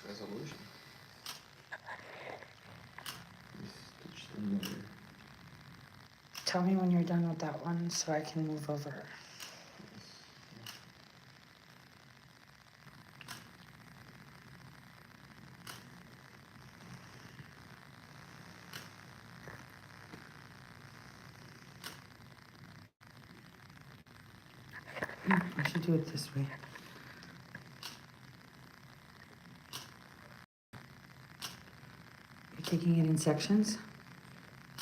resolution. Stitch them there. Tell me when you're done with that one so I can move over. I should do it this way. You're taking it in sections?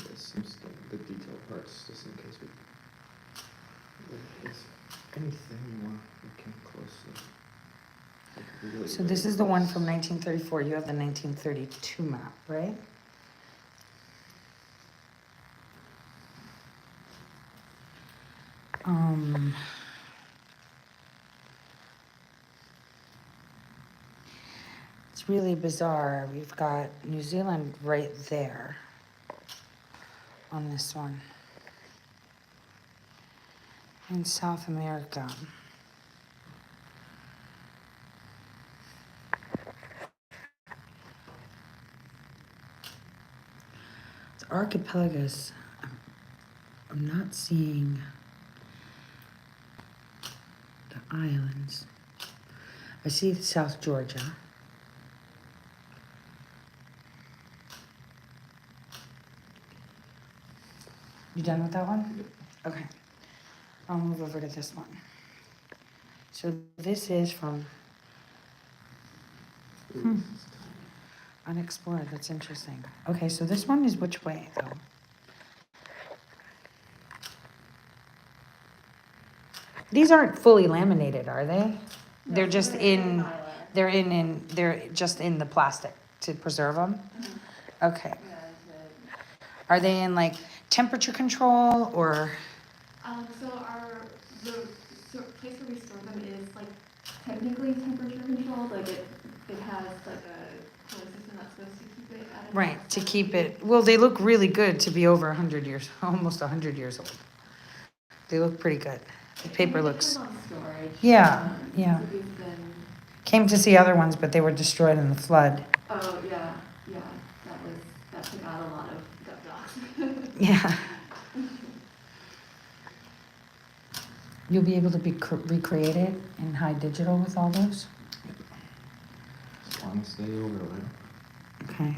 Yes, some stuff, the detailed parts, just in case we. If there's anything you want looking closely. Really So this is the one from 1934. You have the 1932 map, right? It's really bizarre. We've got New Zealand right there on this one. And South America. It's archipelagos. I'm not seeing the islands. I see South Georgia. You done with that one? Okay. I'll move over to this one. So this is from unexplored. That's interesting. Okay, so this one is which way though? These aren't fully laminated, are they? No, They're just in. Mylar. They're just in the plastic to preserve them. Mhm. Okay. Yeah, Are they in like temperature control or? so the place where we store them is like technically temperature controlled, like it has like a cooling system that's supposed to keep it at a Right, to constant keep it, temperature. well, they look really good to be over 100 years, almost 100 years old. They look pretty good. The paper It looks, depends on storage. Yeah, yeah. So we've been, came to see other ones, but they were destroyed in the flood. oh yeah, that took out a lot of gut dogs. Yeah. You'll be able to be recreated in high digital with all those? As long as they overlay. Okay.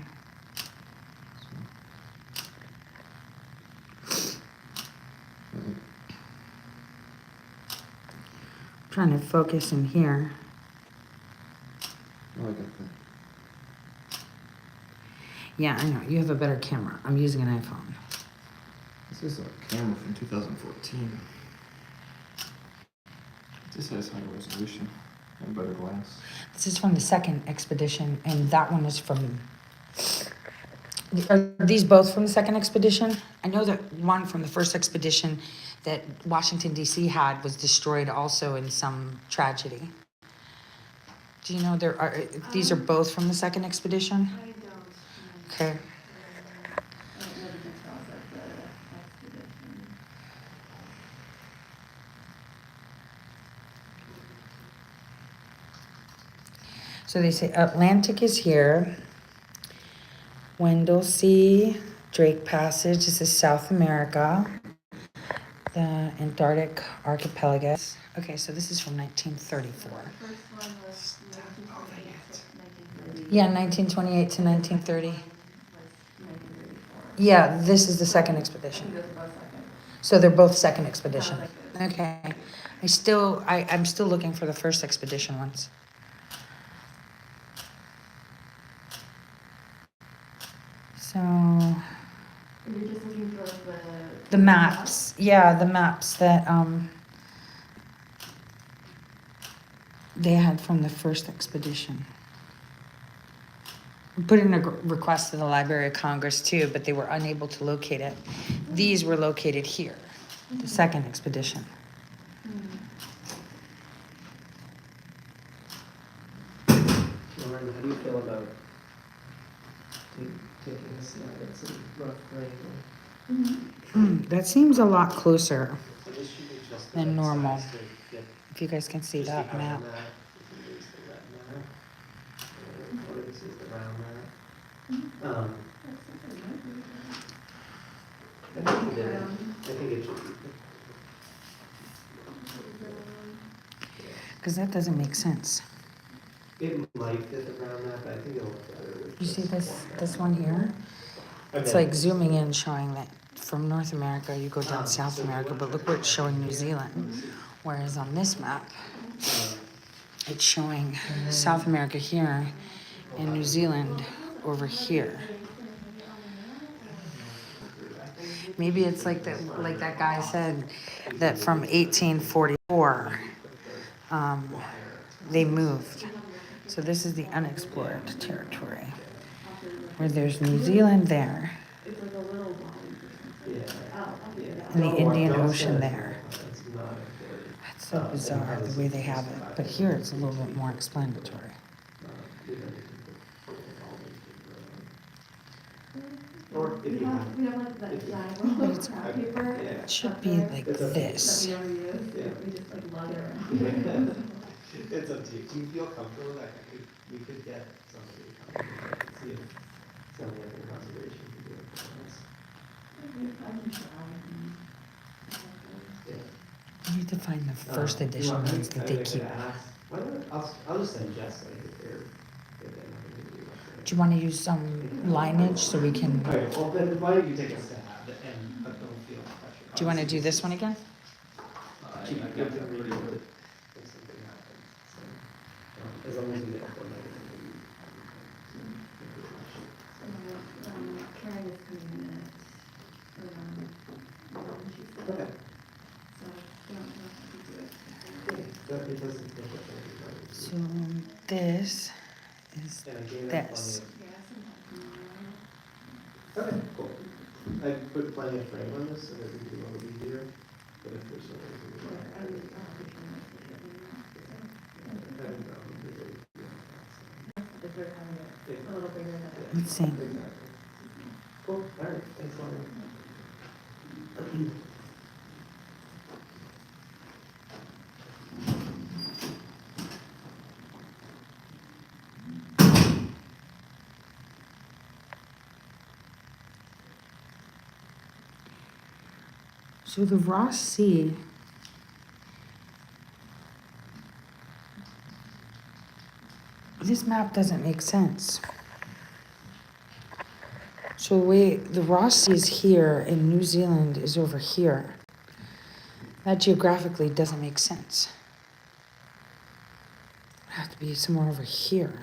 Trying to focus in here. Oh, I got that. Yeah, I know, you have a better camera. I'm using an iPhone. This is a camera from 2014. This has higher resolution and better glass. This is from the second expedition, and that one is from. Are these both from the second expedition? I know that one from the first expedition that Washington, D.C. had was destroyed also in some tragedy. Do you know these are both from the second expedition? I don't know. Okay. I don't know the details of the expedition. So they say Atlantic is here. Wendell Sea, Drake Passage, this is South America. The Antarctic archipelagos. Okay, so this is from 1934. The first one was 1928 to 1930. Yeah, 1928 to 1930. Was 1934. Yeah, this is the second I expedition. think those are both second. So they're both second expedition. Sounds like it. Okay. I'm still looking for the first expedition ones. So You're just looking for the maps. Yeah, the maps that they had from the first expedition. We put in a request to the Library of Congress too, but they were unable to locate it. These were located here, the second expedition. Lauren, how do you feel about taking this now? It's a rough angle. That seems a lot closer So this should be just the than right normal. size to fit If you guys can see just that behind map. that. We can use the red map. I think it did. I think it should be. Because that doesn't make sense. It might fit the ground map, but I think it'll look better with You see just this one here? It's like zooming in, showing that from North America, you go down South America, but look where it's showing New Zealand. Whereas on this map, it's showing South America here and New Zealand over here. Maybe it's like that guy said, that from 1844, they moved. So this is the unexplored territory, where there's New Zealand there, and the Indian Ocean there. That's so bizarre, the way they have it. But here it's a little bit more explanatory. Or if you have. We have like that giant But it's- crap paper. It should be like this. That we never use, we just like lug it around. It's up to you. Do you feel comfortable with that? We could get somebody to come and see if somebody at the conservation can do it for us. Yeah. You need to find the first edition ones that they keep. Why not, I'll just send Jess like if they're not gonna do it. Do you want to use some lineage so we can? Alright, well then why don't you take a stab and don't feel pressure. Do you want to do this one again? Keep it good and read it if something happens. So, as long as we get the Karen is coming in at around, she said. Okay. So, don't know if we do it. That it doesn't feel like that. So this is And I gave them this. plenty of- Okay, cool. I put plenty of frame on this so that it would be a little easier, but if there's some reason we don't have it, I don't know. If they're having it a little bigger than. Let's see. Exactly. Cool, alright, thanks, Lauren. So the Ross Sea. This map doesn't make sense. So the Ross Sea is here and New Zealand is over here. That geographically doesn't make sense. It would have to be somewhere over here.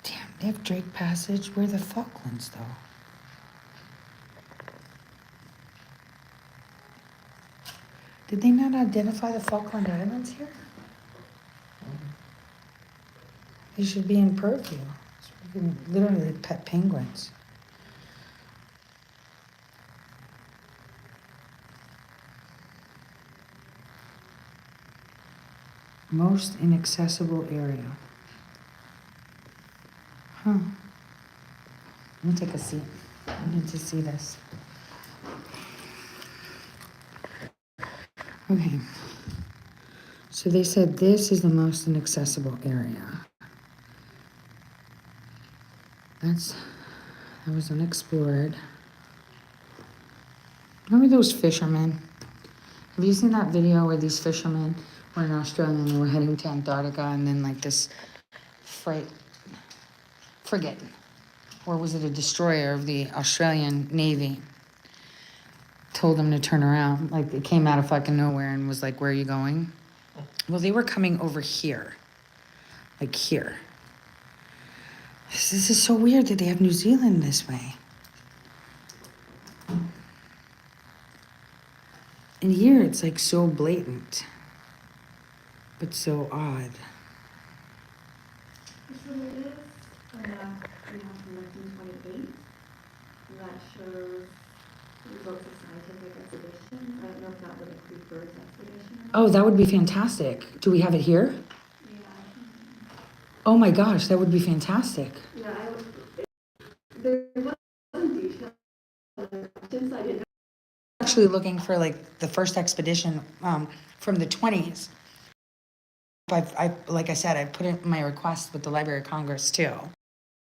Damn, they have Drake Passage. Where are the Falklands, though? Did they not identify the Falkland Islands here? They should be in purview. It's freaking literally pet penguins. Most inaccessible area. Huh. Let me take a seat. I need to see this. Okay. So they said this is the most inaccessible area. That was unexplored. Remember those fishermen? Have you seen that video where these fishermen were in Australia and they were heading to Antarctica and then like this frigate, or was it a destroyer of the Australian Navy, told them to turn around. Like it came out of fucking nowhere and was like, where are you going? Well, they were coming over here. Like here. This is so weird that they have New Zealand this way. And here it's like so blatant, but so odd. So there is a map we have from 1928 that shows the results of scientific expeditions. I don't know if that would include Bird's expedition. Oh, that would be fantastic. Do we have it here? Yeah. Oh my gosh, that would be fantastic. Yeah, there wasn't detail on other questions, so I didn't know. Actually looking for like the first expedition from the 20s. Like I said, I put in my request with the Library of Congress too.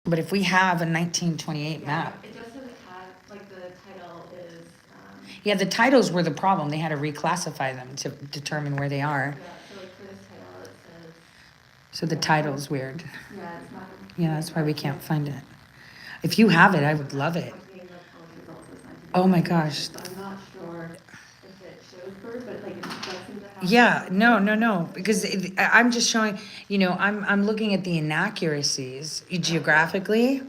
But if we have a 1928 Yeah, map, it just doesn't have, like, the title is, yeah, the titles were the problem. They had to reclassify them to determine where they are. yeah, so like for this title, it says, So the title's weird. yeah, it's not. Yeah, that's why we can't find it. If you have it, I would love it. Oh my gosh. So I'm not sure if it shows birds, but like it does seem to have. Yeah, no, because I'm just showing, I'm looking at the inaccuracies geographically,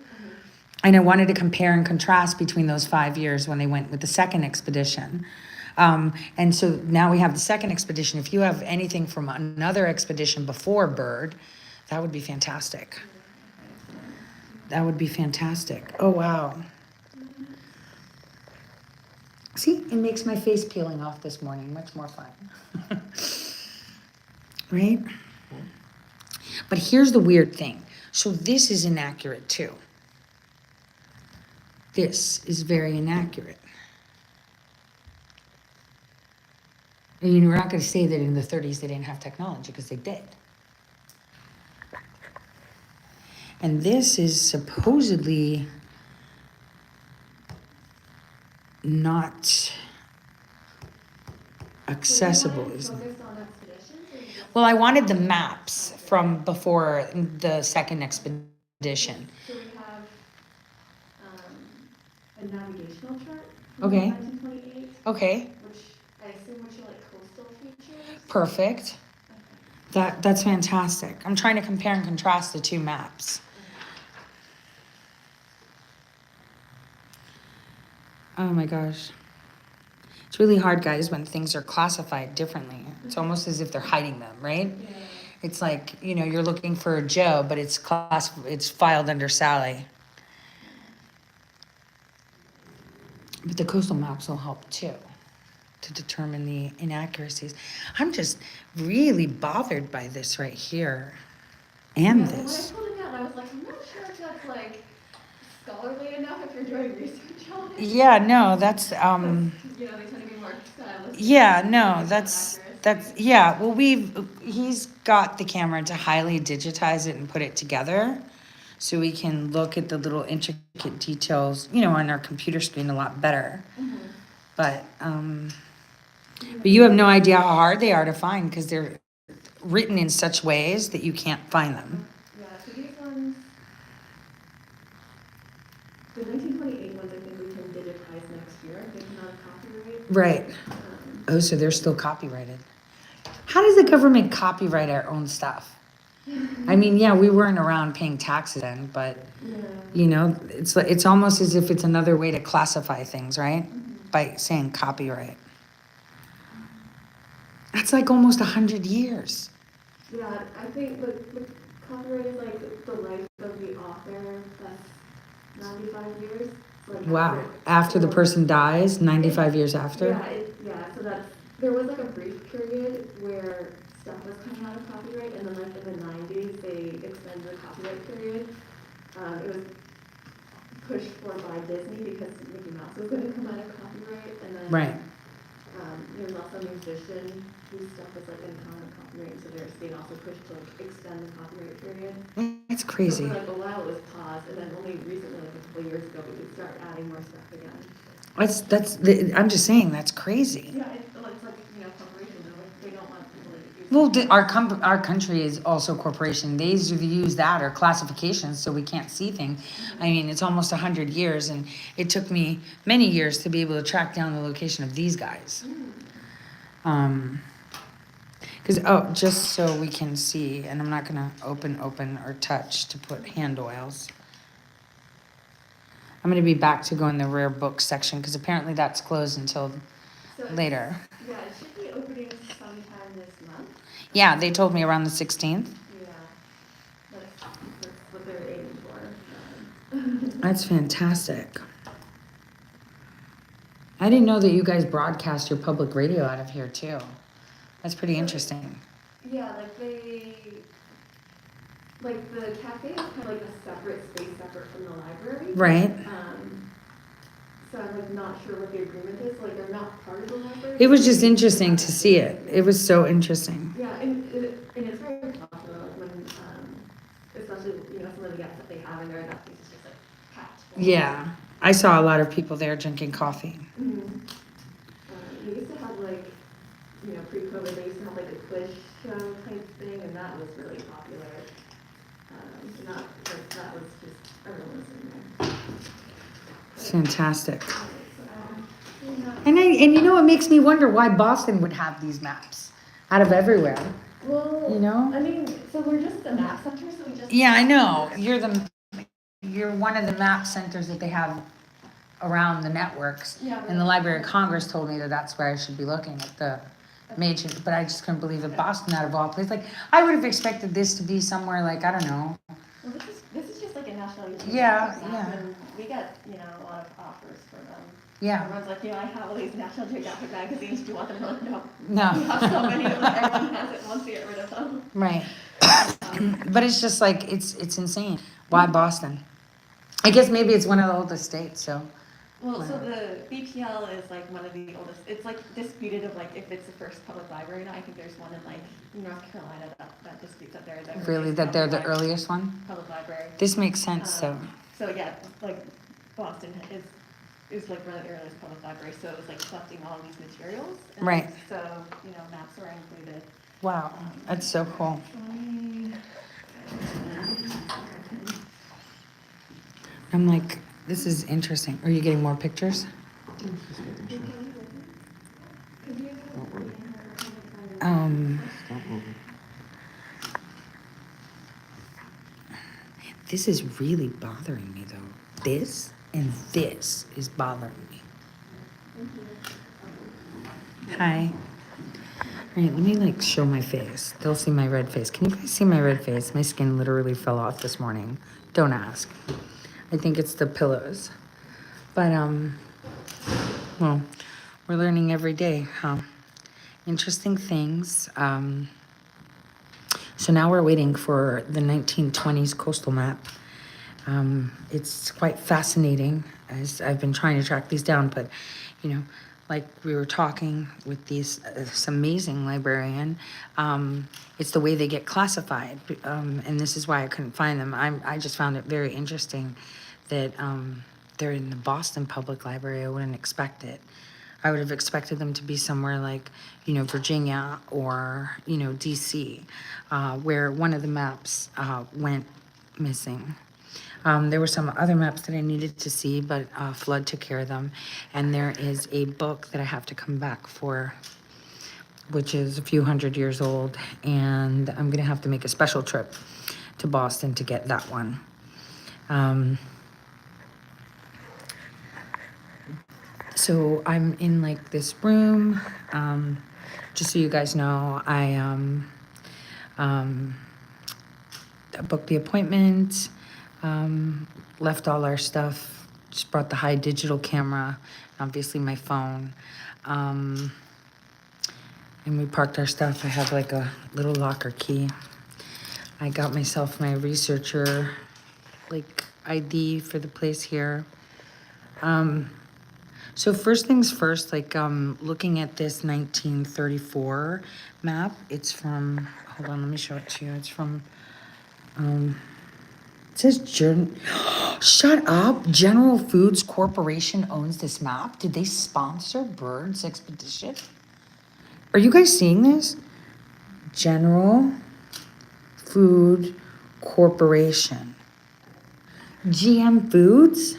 and I wanted to compare and contrast between those 5 years when they went with the second expedition. And so now we have the second expedition. If you have anything from another expedition before Bird, that would be fantastic. That would be fantastic. Oh, wow. See, it makes my face peeling off this morning much more fun. Right? But here's the weird thing. So this is inaccurate too. This is very inaccurate. And we're not going to say that in the 30s they didn't have technology, because they did. And this is supposedly not accessible, isn't it? Well, I wanted the maps from before the second expedition. So we have, a navigational chart. Okay. 1928, Okay, which I assume would show like coastal features. perfect. That's fantastic. I'm trying to compare and contrast the two maps. Oh my gosh. It's really hard, guys, when things are classified differently. It's almost as if they're hiding them, right? Yeah. It's like, you're looking for Joe, but it's filed under Sally. But the coastal maps will help too, to determine the inaccuracies. I'm just really bothered by this right here and Yeah, this. when I pulled it out, I was like, I'm not sure if that's like scholarly enough if you're doing research on it. Yeah, no, that's They tend to be more stylistic. yeah, no, Accuracy. yeah, well, he's got the camera to highly digitize it and put it together, so we can look at the little intricate details, on our computer screen a lot better. Mhm. But you have no idea how hard they are to find, because they're written in such ways that you can't find them. Yeah, so these ones, the 1928 ones, I think we can digitize next year. They can have copyright. Right. Oh, so they're still copyrighted. How does the government copyright our own stuff? I mean, yeah, we weren't around paying taxes then, but Yeah. it's almost as if it's another way to classify things, right? By saying copyright. That's like almost 100 years. Yeah, I think the copyright is like the life of the author plus 95 years. So like Wow. After the person dies, 95 years after? Yeah, so there was like a brief period where stuff was coming out of copyright, and then like in the 90s, they extended the copyright period. It was pushed for by Disney because Mickey Mouse was going to come out of copyright, and then Right. there was also a musician whose stuff was like in common copyright, so their state also pushed to like extend the copyright period. It's So crazy. for like a while it was paused, and then only recently, like a couple of years ago, we could start adding more stuff again. I'm just saying, that's crazy. Yeah, it's like, corporations, they don't want people to use. Well, our country is also a corporation. They use that or classifications, so we can't see things. I mean, it's almost 100 years, and it took me many years to be able to track down the location of these guys. Just so we can see, and I'm not gonna open or touch to put hand oils. I'm gonna be back to go in the rare books section, because apparently that's closed until later. Yeah, it should be opening sometime this month. Yeah, they told me around the 16th. Yeah, that's what they're aiming for. That's fantastic. I didn't know that you guys broadcast your public radio out of here too. That's pretty interesting. Yeah, like the cafe is kind of like a separate space separate from the library. Right. So I'm like not sure what the agreement is, like they're not part of the library. It was just interesting to see it. It was so interesting. Yeah, and it's very popular, like when, especially, you know, some of the guests that they have in there, that place is just like packed. full. Yeah, I saw a lot of people there drinking coffee. Mhm. We used to have like, you know, pre-COVID, they used to have like a quiz show type thing, and that was really popular. And that was just, everyone was in there. It's fantastic. So, yeah. And you know what makes me wonder why Boston would have these maps out of everywhere. Well, You know? I mean, so we're just the map center, so we just. Yeah, I know. You're one of the map centers that they have around the networks. Yeah. And the Library of Congress told me that that's where I should be looking at the major, but I just couldn't believe that Boston out of all places. Like, I would have expected this to be somewhere like, I don't know. Well, this is just like a national. Yeah, Geographic map, yeah. And we get, you know, a lot of offers for them. Yeah. Everyone's like, you know, I have all these National Geographic magazines, do you want them? I'm like, no. No. We have so many of them, everyone has it, wants to get rid of them. Right. But it's just like, it's insane. Why Boston? I guess maybe it's one of the oldest states, so. Well, so the BPL is like one of the oldest, it's like disputed of like if it's the first public library, and I think there's one in like North Carolina that disputes that they're the Really, earliest that they're the public earliest one? public library. This makes sense, so. So yeah, like Boston is like one of the earliest public libraries, so it was like collecting all these materials. And Right. So, you know, maps are included. Wow, that's so cool. I'm like, this is interesting. Are you getting more pictures? Just making sure. Stop moving. This is really bothering me though. This and this is bothering me. Hi. All right, let me like show my face. They'll see my red face. Can you guys see my red face? My skin literally fell off this morning. Don't ask. I think it's the pillows. But well, we're learning every day, huh? Interesting things. So now we're waiting for the 1920s coastal map. It's quite fascinating as I've been trying to track these down, but you know, like we were talking with this amazing librarian, it's the way they get classified, and this is why I couldn't find them. I just found it very interesting that they're in the Boston Public Library. I wouldn't expect it. I would have expected them to be somewhere like, you know, Virginia or, you know, DC, where one of the maps went missing. There were some other maps that I needed to see, but flood took care of them. And there is a book that I have to come back for, which is a few hundred years old. And I'm going to have to make a special trip to Boston to get that one. So I'm in like this room. Just so you guys know, I booked the appointment, left all our stuff, just brought the high digital camera, obviously my phone, and we parked our stuff. I have like a little locker key. I got myself my researcher like ID for the place here. So first things first, like looking at this 1934 map, it's from, hold on, let me show it to you. It's from, it says, shut up, General Foods Corporation owns this map. Did they sponsor Bird's expedition? Are you guys seeing this? General Food Corporation. GM Foods?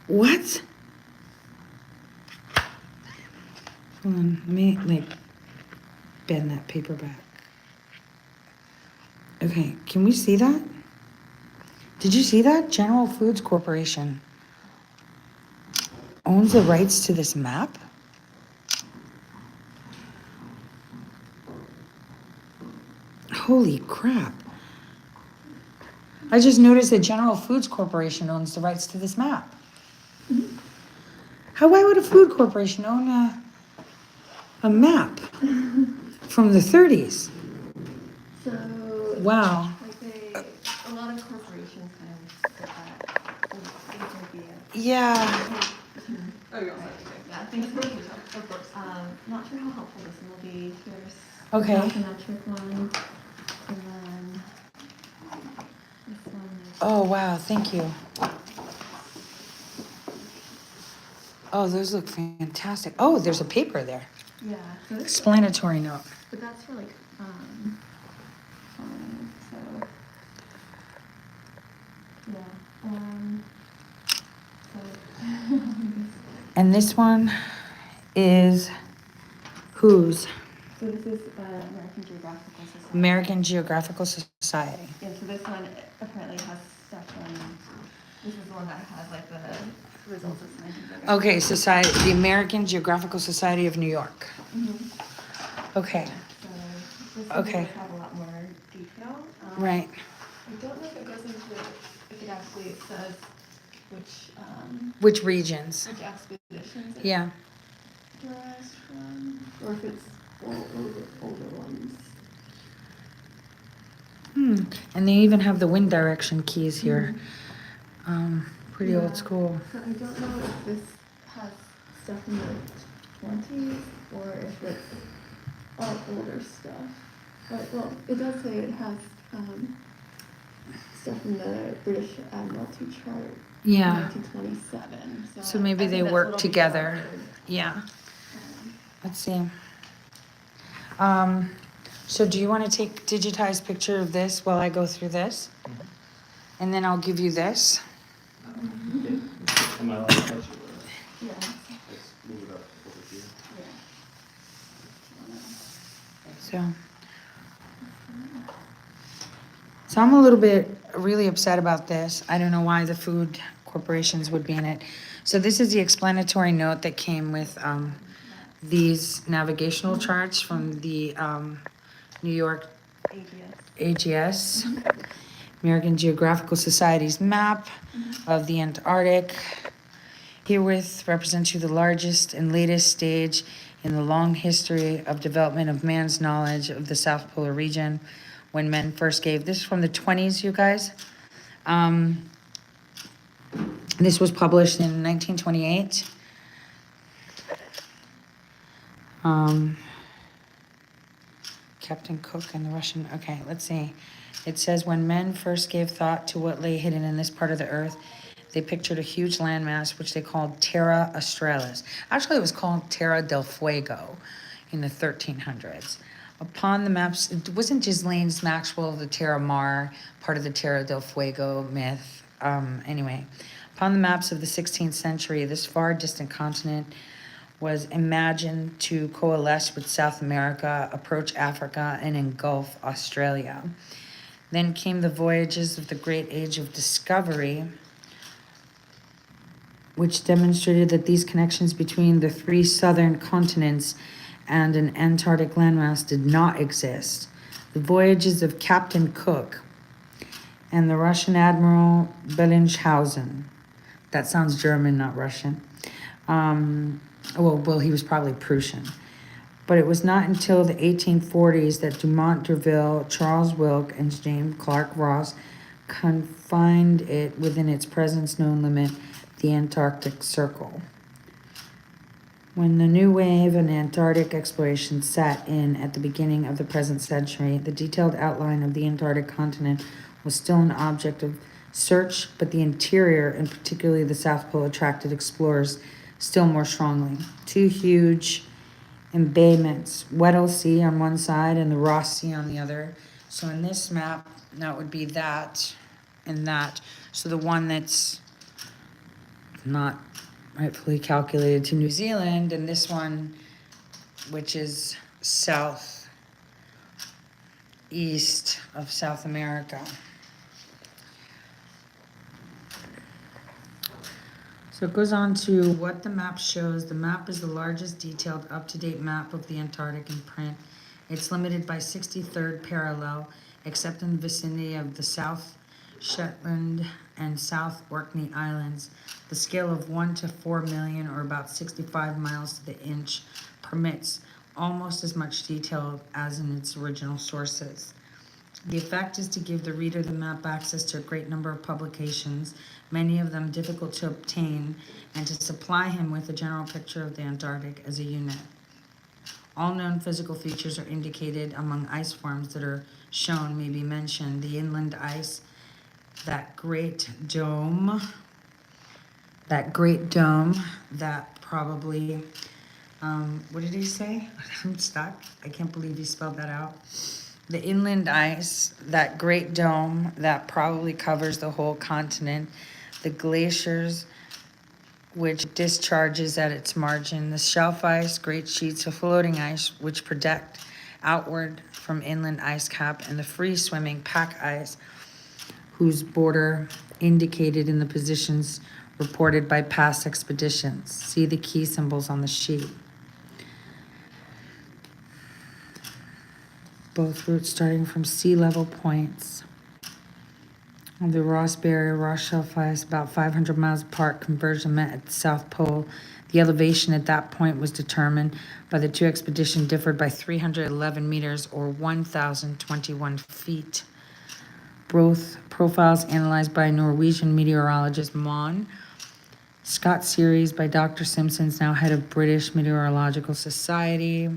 What? Hold on, let me like bend that paper back. Okay, can we see that? Did you see that? General Foods Corporation owns the rights to this map? Holy crap. I just noticed that General Foods Corporation owns the rights to this map. Why would a food corporation own a map from the 30s? So. Wow. Like a lot Yeah. Oh, you're all set. Yeah, thanks for the detail. Of course. Not sure how helpful this one will be. Here's Okay. the bathymetric one, and then this one is. Oh, wow, thank you. Oh, those look fantastic. Oh, there's a paper there. Yeah, so this, Explanatory note. but that's for like, so, yeah, so. And this one is whose? So this is American Geographical Society. American Geographical Society. Yeah, so this one apparently has stuff on, this is the one that has like the results of scientific. Okay, Society, the American Geographical Society of New York. Mhm. Okay, So this one Okay. does have a lot more detail. right. I don't know if it goes into, if it actually says Which regions? which expeditions it Yeah. derives from, or if it's older ones. And they even have the wind direction keys here. Mhm. Pretty Yeah. old school. So I don't know if this has stuff from the 20s or if it's all older stuff. But, well, it does say it has stuff from the British Admiralty Chart in Yeah. 1927. So I maybe think they that's work what'll be together. covered. Yeah. Let's see. So do you want to take digitized picture of this while I go through this? And then I'll give you this. Am I allowed to touch it? Yeah. Let's move it up over here. Yeah. So I'm a little bit really upset about this. I don't know why the food corporations would be in it. So this is the explanatory note that came with these navigational charts from the New York AGS. AGS, American Geographical Society's map of the Antarctic. Herewith represents you the largest and latest stage in the long history of development of man's knowledge of the South Polar region when men first gave, this is from the 20s, you guys. This was published in 1928. Captain Cook and the Russian, okay, let's see. It says, when men first gave thought to what lay hidden in this part of the earth, they pictured a huge landmass which they called Terra Australis. Actually, it was called Terra del Fuego in the 1300s. Upon the maps, it wasn't Ghislaine Maxwell, the Terra Mar, part of the Terra del Fuego myth. Anyway, upon the maps of the 16th century, this far distant continent was imagined to coalesce with South America, approach Africa, and engulf Australia. Then came the voyages of the Great Age of Discovery, which demonstrated that these connections between the three southern continents and an Antarctic landmass did not exist. The voyages of Captain Cook and the Russian Admiral Bellingshausen. That sounds German, not Russian. Well, he was probably Prussian. But it was not until the 1840s that Dumont D'Urville, Charles Wilkes, and James Clark Ross confined it within its present known limit, the Antarctic Circle. When the new wave in Antarctic exploration set in at the beginning of the present century, the detailed outline of the Antarctic continent was still an object of search, but the interior, and particularly the South Pole, attracted explorers still more strongly. Two huge embayments, Weddell Sea on one side and the Ross Sea on the other. So in this map, that would be that and that. So the one that's not rightfully calculated to New Zealand, and this one, which is south east of South America. So it goes on to what the map shows. The map is the largest detailed up-to-date map of the Antarctic in print. It's limited by 63rd parallel, except in the vicinity of the South Shetland and South Orkney Islands. The scale of 1 to 4 million, or about 65 miles to the inch, permits almost as much detail as in its original sources. The effect is to give the reader the map access to a great number of publications, many of them difficult to obtain, and to supply him with a general picture of the Antarctic as a unit. All known physical features are indicated among ice forms that are shown may be mentioned. The inland ice, that great dome, that probably, what did he say? I'm stuck. I can't believe he spelled that out. The inland ice, that great dome that probably covers the whole continent, the glaciers which discharges at its margin, the shelf ice, great sheets of floating ice which project outward from inland ice cap, and the free swimming pack ice whose border indicated in the positions reported by past expeditions. See the key symbols on the sheet. Both routes starting from sea level points. On the Ross Barrier, Ross Shelf Ice, about 500 miles apart, conversion met at the South Pole. The elevation at that point was determined by the two expeditions differed by 311 meters or 1,021 feet. Both profiles analyzed by Norwegian meteorologist Mon. Scott series by Dr. Simpsons, now head of British Meteorological Society.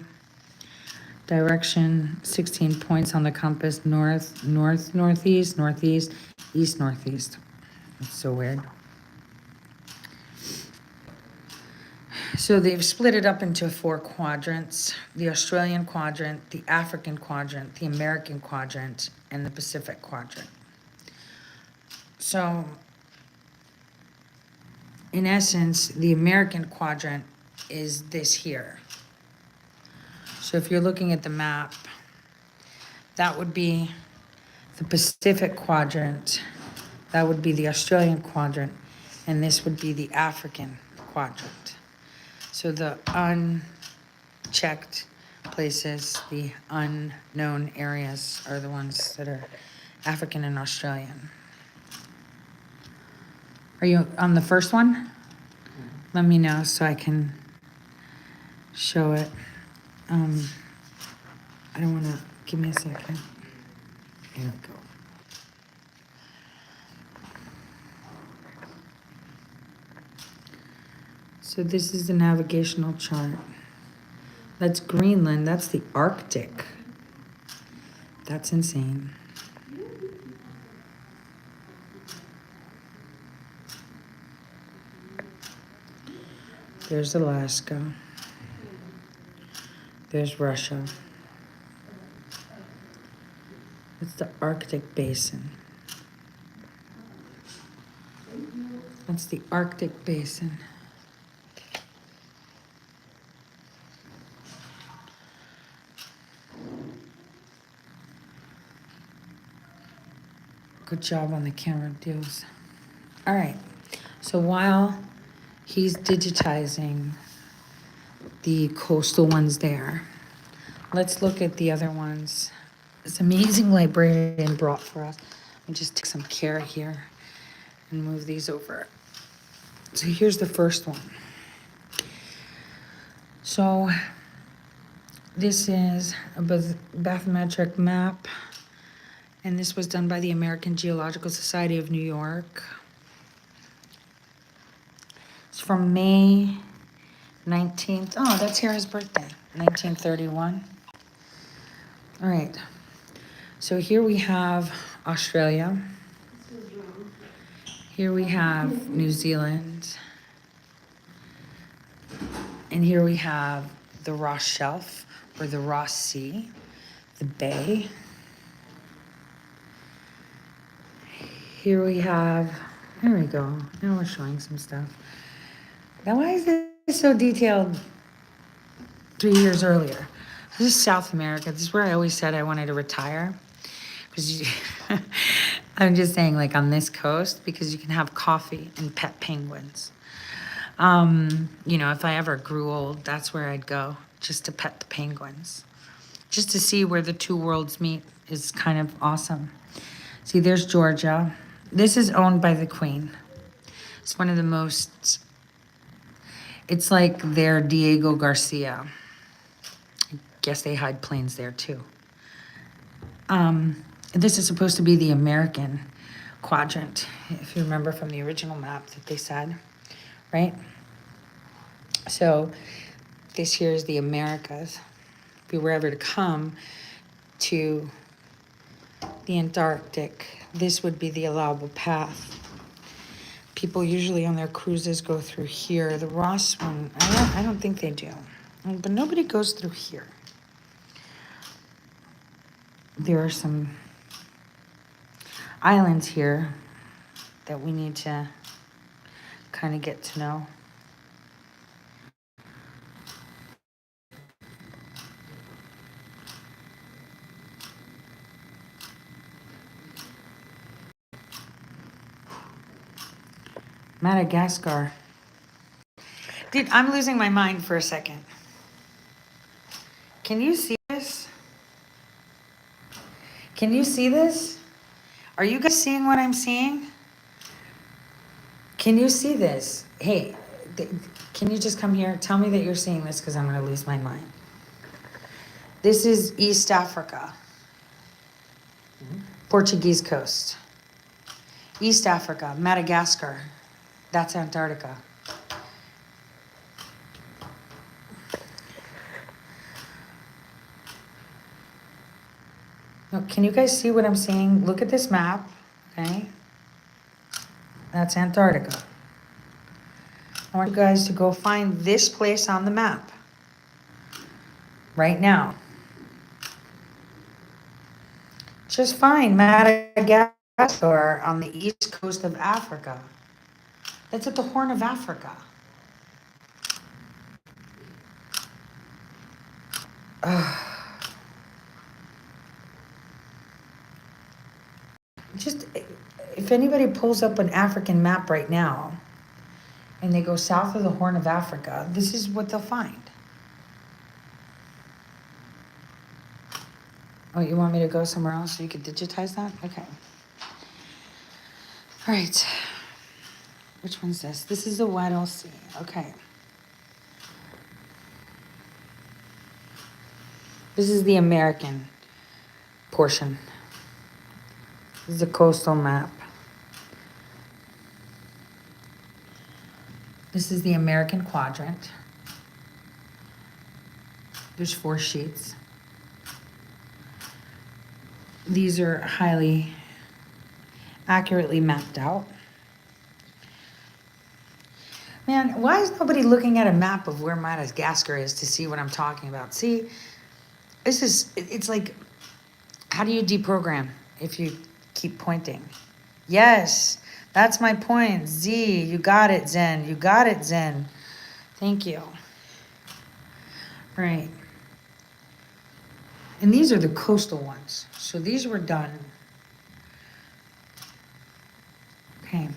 Direction, 16 points on the compass, north, north, northeast, northeast, east, northeast. That's so weird. So they've split it up into 4 quadrants: the Australian quadrant, the African quadrant, the American quadrant, and the Pacific quadrant. So, in essence, the American quadrant is this here. So if you're looking at the map, that would be the Pacific quadrant, that would be the Australian quadrant, and this would be the African quadrant. So the unchecked places, the unknown areas are the ones that are African and Australian. Are you on the first one? Let me know so I can show it. I don't want to, give me a second. Here we go. So this is the navigational chart. That's Greenland, that's the Arctic. That's insane. There's Alaska. There's Russia. It's the Arctic basin. That's the Arctic basin. Good job on the camera deals. All right, so while he's digitizing the coastal ones there, let's look at the other ones. This amazing librarian brought for us. Let me just take some care here and move these over. So here's the first one. So this is a bathymetric map, and this was done by the American Geological Society of New York. It's from May 19th. Oh, that's Hera's birthday, 1931. All right. So here we have Australia. Here we have New Zealand. And here we have the Ross Shelf, or the Ross Sea, the bay. Here we have, there we go. Now we're showing some stuff. Now, why is this so detailed 3 years earlier? This is South America. This is where I always said I wanted to retire. Because I'm just saying, like on this coast, because you can have coffee and pet penguins. You know, if I ever grew old, that's where I'd go, just to pet the penguins. Just to see where the two worlds meet is kind of awesome. See, there's Georgia. This is owned by the Queen. It's one of the most, it's like their Diego Garcia. I guess they hide planes there too. This is supposed to be the American quadrant, if you remember from the original map that they said, right? So this here is the Americas. If we were ever to come to the Antarctic, this would be the allowable path. People usually on their cruises go through here. The Ross one, I don't think they do. But nobody goes through here. There are some islands here that we need to kind of get to know. Madagascar. Dude, I'm losing my mind for a second. Can you see this? Can you see this? Are you guys seeing what I'm seeing? Can you see this? Hey, can you just come here? Tell me that you're seeing this because I'm going to lose my mind. This is East Africa. Portuguese coast. East Africa, Madagascar. That's Antarctica. Now, can you guys see what I'm seeing? Look at this map, okay? That's Antarctica. I want you guys to go find this place on the map right now. Just find Madagascar on the east coast of Africa. That's at the Horn of Africa. Just, if anybody pulls up an African map right now and they go south of the Horn of Africa, this is what they'll find. Oh, you want me to go somewhere else so you can digitize that? Okay. All right. Which one's this? This is the Weddell Sea. Okay. This is the American portion. This is a coastal map. This is the American quadrant. There's 4 sheets. These are highly accurately mapped out. Man, why is nobody looking at a map of where Madagascar is to see what I'm talking about? See, it's like, how do you deprogram if you keep pointing? Yes, that's my point. Z, you got it, Zen. You got it, Zen. Thank you. Right. And these are the coastal ones. So these were done. Okay.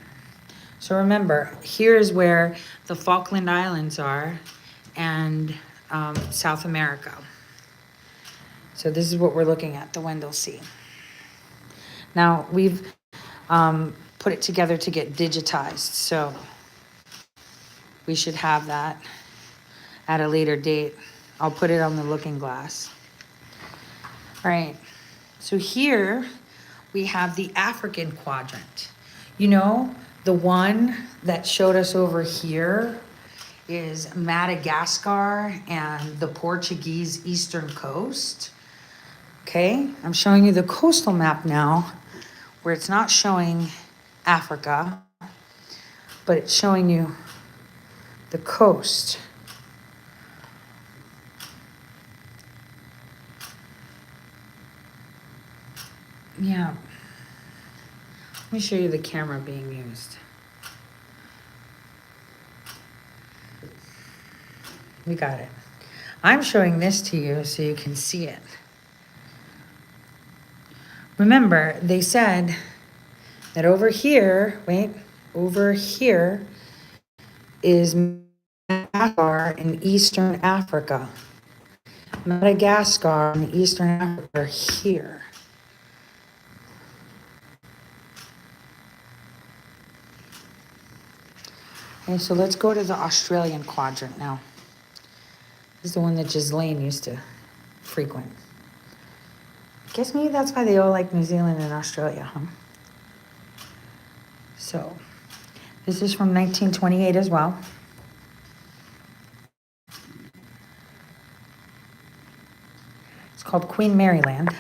So remember, here is where the Falkland Islands are and South America. So this is what we're looking at, the Weddell Sea. Now, we've put it together to get digitized. So we should have that at a later date. I'll put it on the looking glass. All right. So here we have the African quadrant. You know, the one that showed us over here is Madagascar and the Portuguese eastern coast. Okay, I'm showing you the coastal map now, where it's not showing Africa, but it's showing you the coast. Yeah. Let me show you the camera being used. We got it. I'm showing this to you so you can see it. Remember, they said that over here, over here is Madagascar in Eastern Africa. Madagascar in Eastern Africa are here. Okay, so let's go to the Australian quadrant now. This is the one that Ghislaine used to frequent. Guess maybe that's why they all like New Zealand and Australia, huh? So, this is from 1928 as well. It's called Queen Mary Land.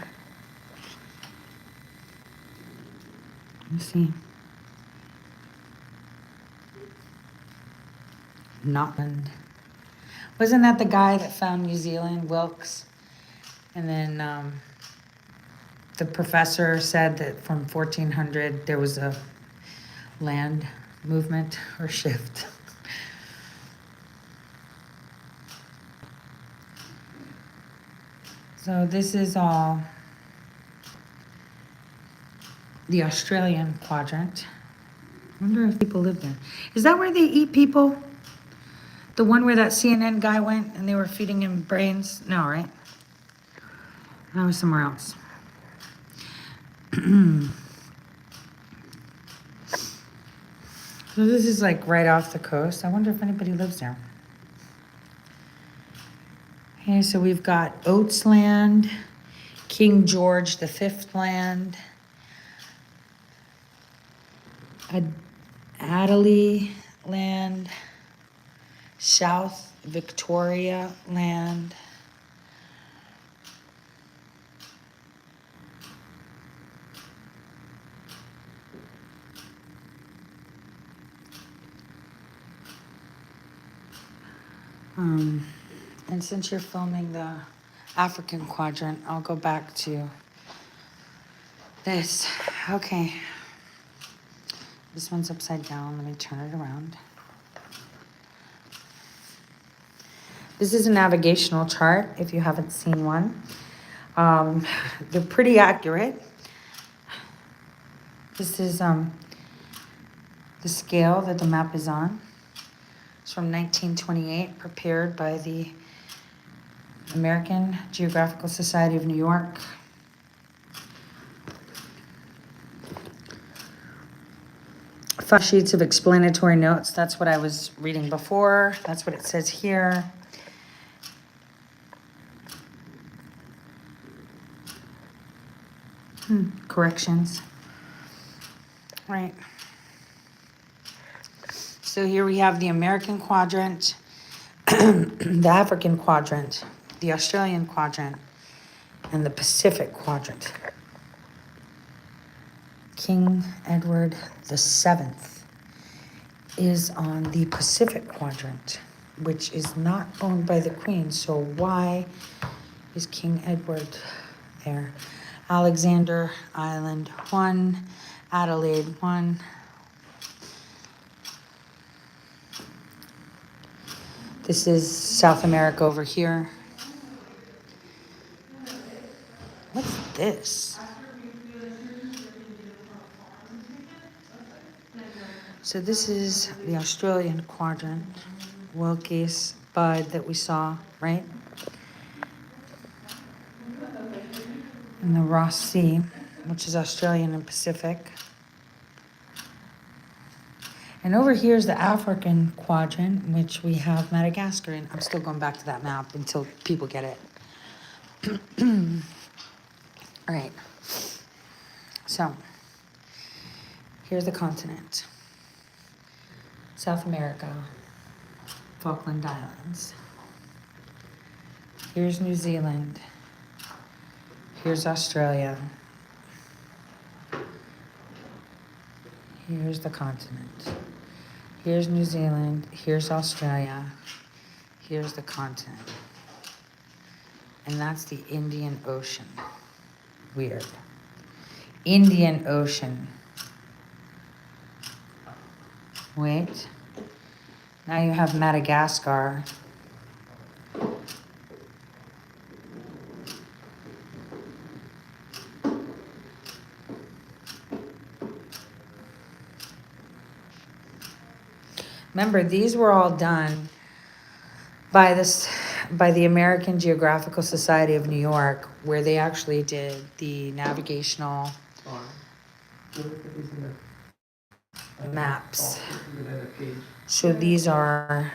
Let's see. Notland. Wasn't that the guy that found New Zealand, Wilkes? And then the professor said that from 1400 there was a land movement or shift. So this is all the Australian quadrant. I wonder if people live there. Is that where they eat people? The one where that CNN guy went and they were feeding him brains? No, right? That was somewhere else. So this is like right off the coast. I wonder if anybody lives there. Okay, so we've got Oates Land, King George V Land, Adelaide Land, South Victoria Land, and since you're filming the African quadrant, I'll go back to this. Okay. This one's upside down. Let me turn it around. This is a navigational chart, if you haven't seen one. They're pretty accurate. This is the scale that the map is on. It's from 1928, prepared by the American Geographical Society of New York. Five sheets of explanatory notes. That's what I was reading before. That's what it says here. Corrections. Right. So here we have the American quadrant, the African quadrant, the Australian quadrant, and the Pacific quadrant. King Edward VII is on the Pacific quadrant, which is not owned by the Queen. So why is King Edward there? Alexander Island 1, Adelaide 1. This is South America over here. What's this? So this is the Australian quadrant, Wilkes, Bud that we saw, right? And the Ross Sea, which is Australian and Pacific. And over here is the African quadrant, which we have Madagascar in. I'm still going back to that map until people get it. All right. So, here's the continent. South America, Falkland Islands. Here's New Zealand. Here's Australia. Here's the continent. Here's New Zealand. Here's Australia. Here's the continent. And that's the Indian Ocean. Weird. Indian Ocean. Wait. Now you have Madagascar. Remember, these were all done by the American Geographical Society of New York, where they actually did the navigational maps. So these are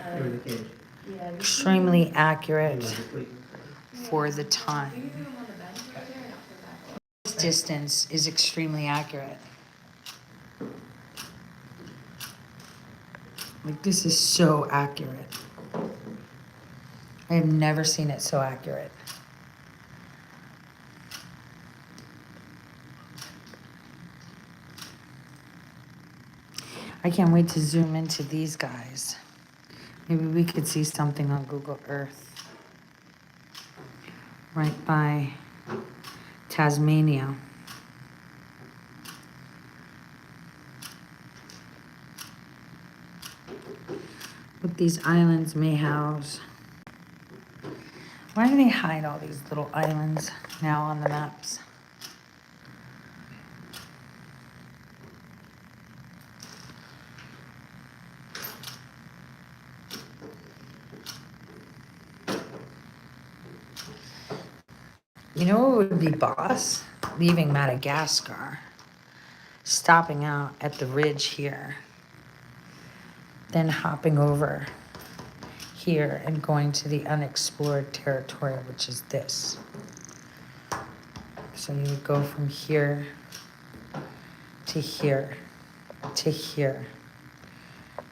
extremely accurate for the time. distance is extremely accurate. Like, this is so accurate. I have never seen it so accurate. I can't wait to zoom into these guys. Maybe we could see something on Google Earth. Right by Tasmania. What these islands may house. Why do they hide all these little islands now on the maps? You know what would be boss? Leaving Madagascar, stopping out at the ridge here, then hopping over here and going to the unexplored territory, which is this. So you would go from here to here to here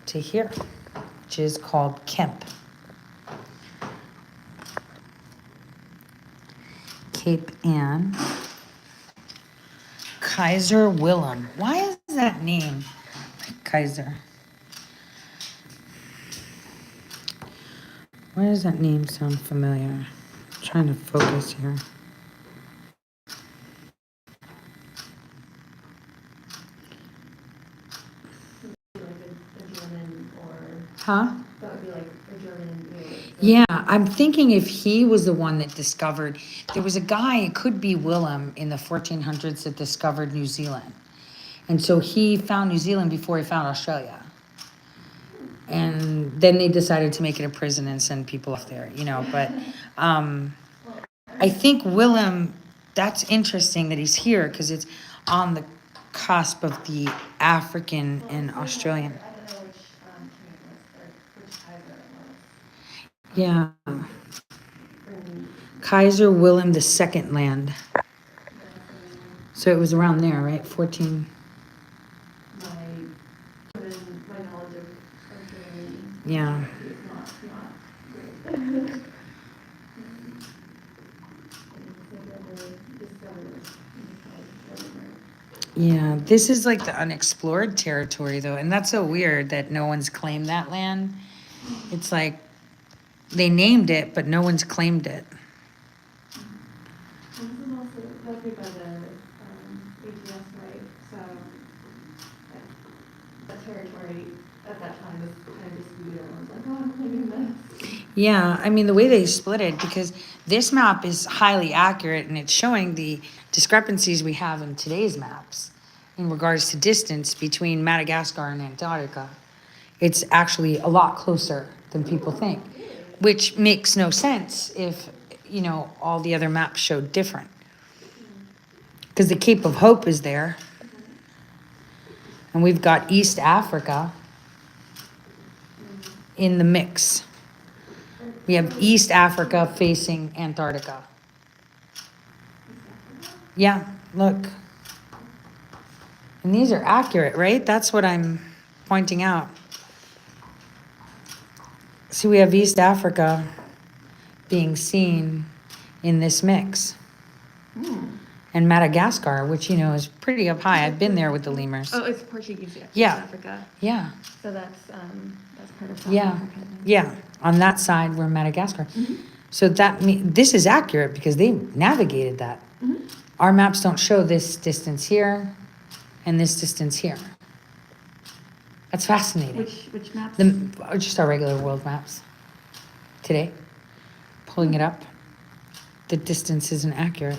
to here, which is called Kemp. Cape Ann. Kaiser Wilhelm. Why is that name Kaiser? Why does that name sound familiar? I'm trying to focus here. Like a German or, Huh? that would be like a German name. Yeah, I'm thinking if he was the one that discovered, there was a guy, it could be Willem in the 1400s that discovered New Zealand. And so he found New Zealand before he found Australia. And then they decided to make it a prison and send people off there, you know, but I think Willem, that's interesting that he's here because it's on the cusp of the African and Australian. I don't know which king it was, or which Kaiser it was. Yeah. And Kaiser Wilhelm II land. So it was around there, right? 14. my knowledge of Germany Yeah. is not great. Yeah, this is like the unexplored territory though, and that's so weird that no one's claimed that land. It's like they named it, but no one's claimed it. And this is also, that's made by the ATS, right? So that territory at that time was kind of disputed. Everyone's like, oh, I'm claiming this. Yeah, I mean the way they split it, because this map is highly accurate and it's showing the discrepancies we have in today's maps in regards to distance between Madagascar and Antarctica. It's actually a lot closer than people think, which makes no sense if, you know, all the other maps showed different. Because the Cape of Hope is there. And we've got East Africa in the mix. We have East Africa facing Antarctica. Yeah, look. And these are accurate, right? That's what I'm pointing out. See, we have East Africa being seen in this mix. And Madagascar, which, you know, is pretty up high. I've been there with the lemurs. Oh, it's Portuguese, Yeah. South Africa. Yeah, So that's part of South yeah, Africa. then. yeah. On that side, we're Madagascar. So this is accurate because they navigated that. Our maps don't show this distance here and this distance here. That's fascinating. Which maps? Just our regular world maps. Today, pulling it up, the distance isn't accurate.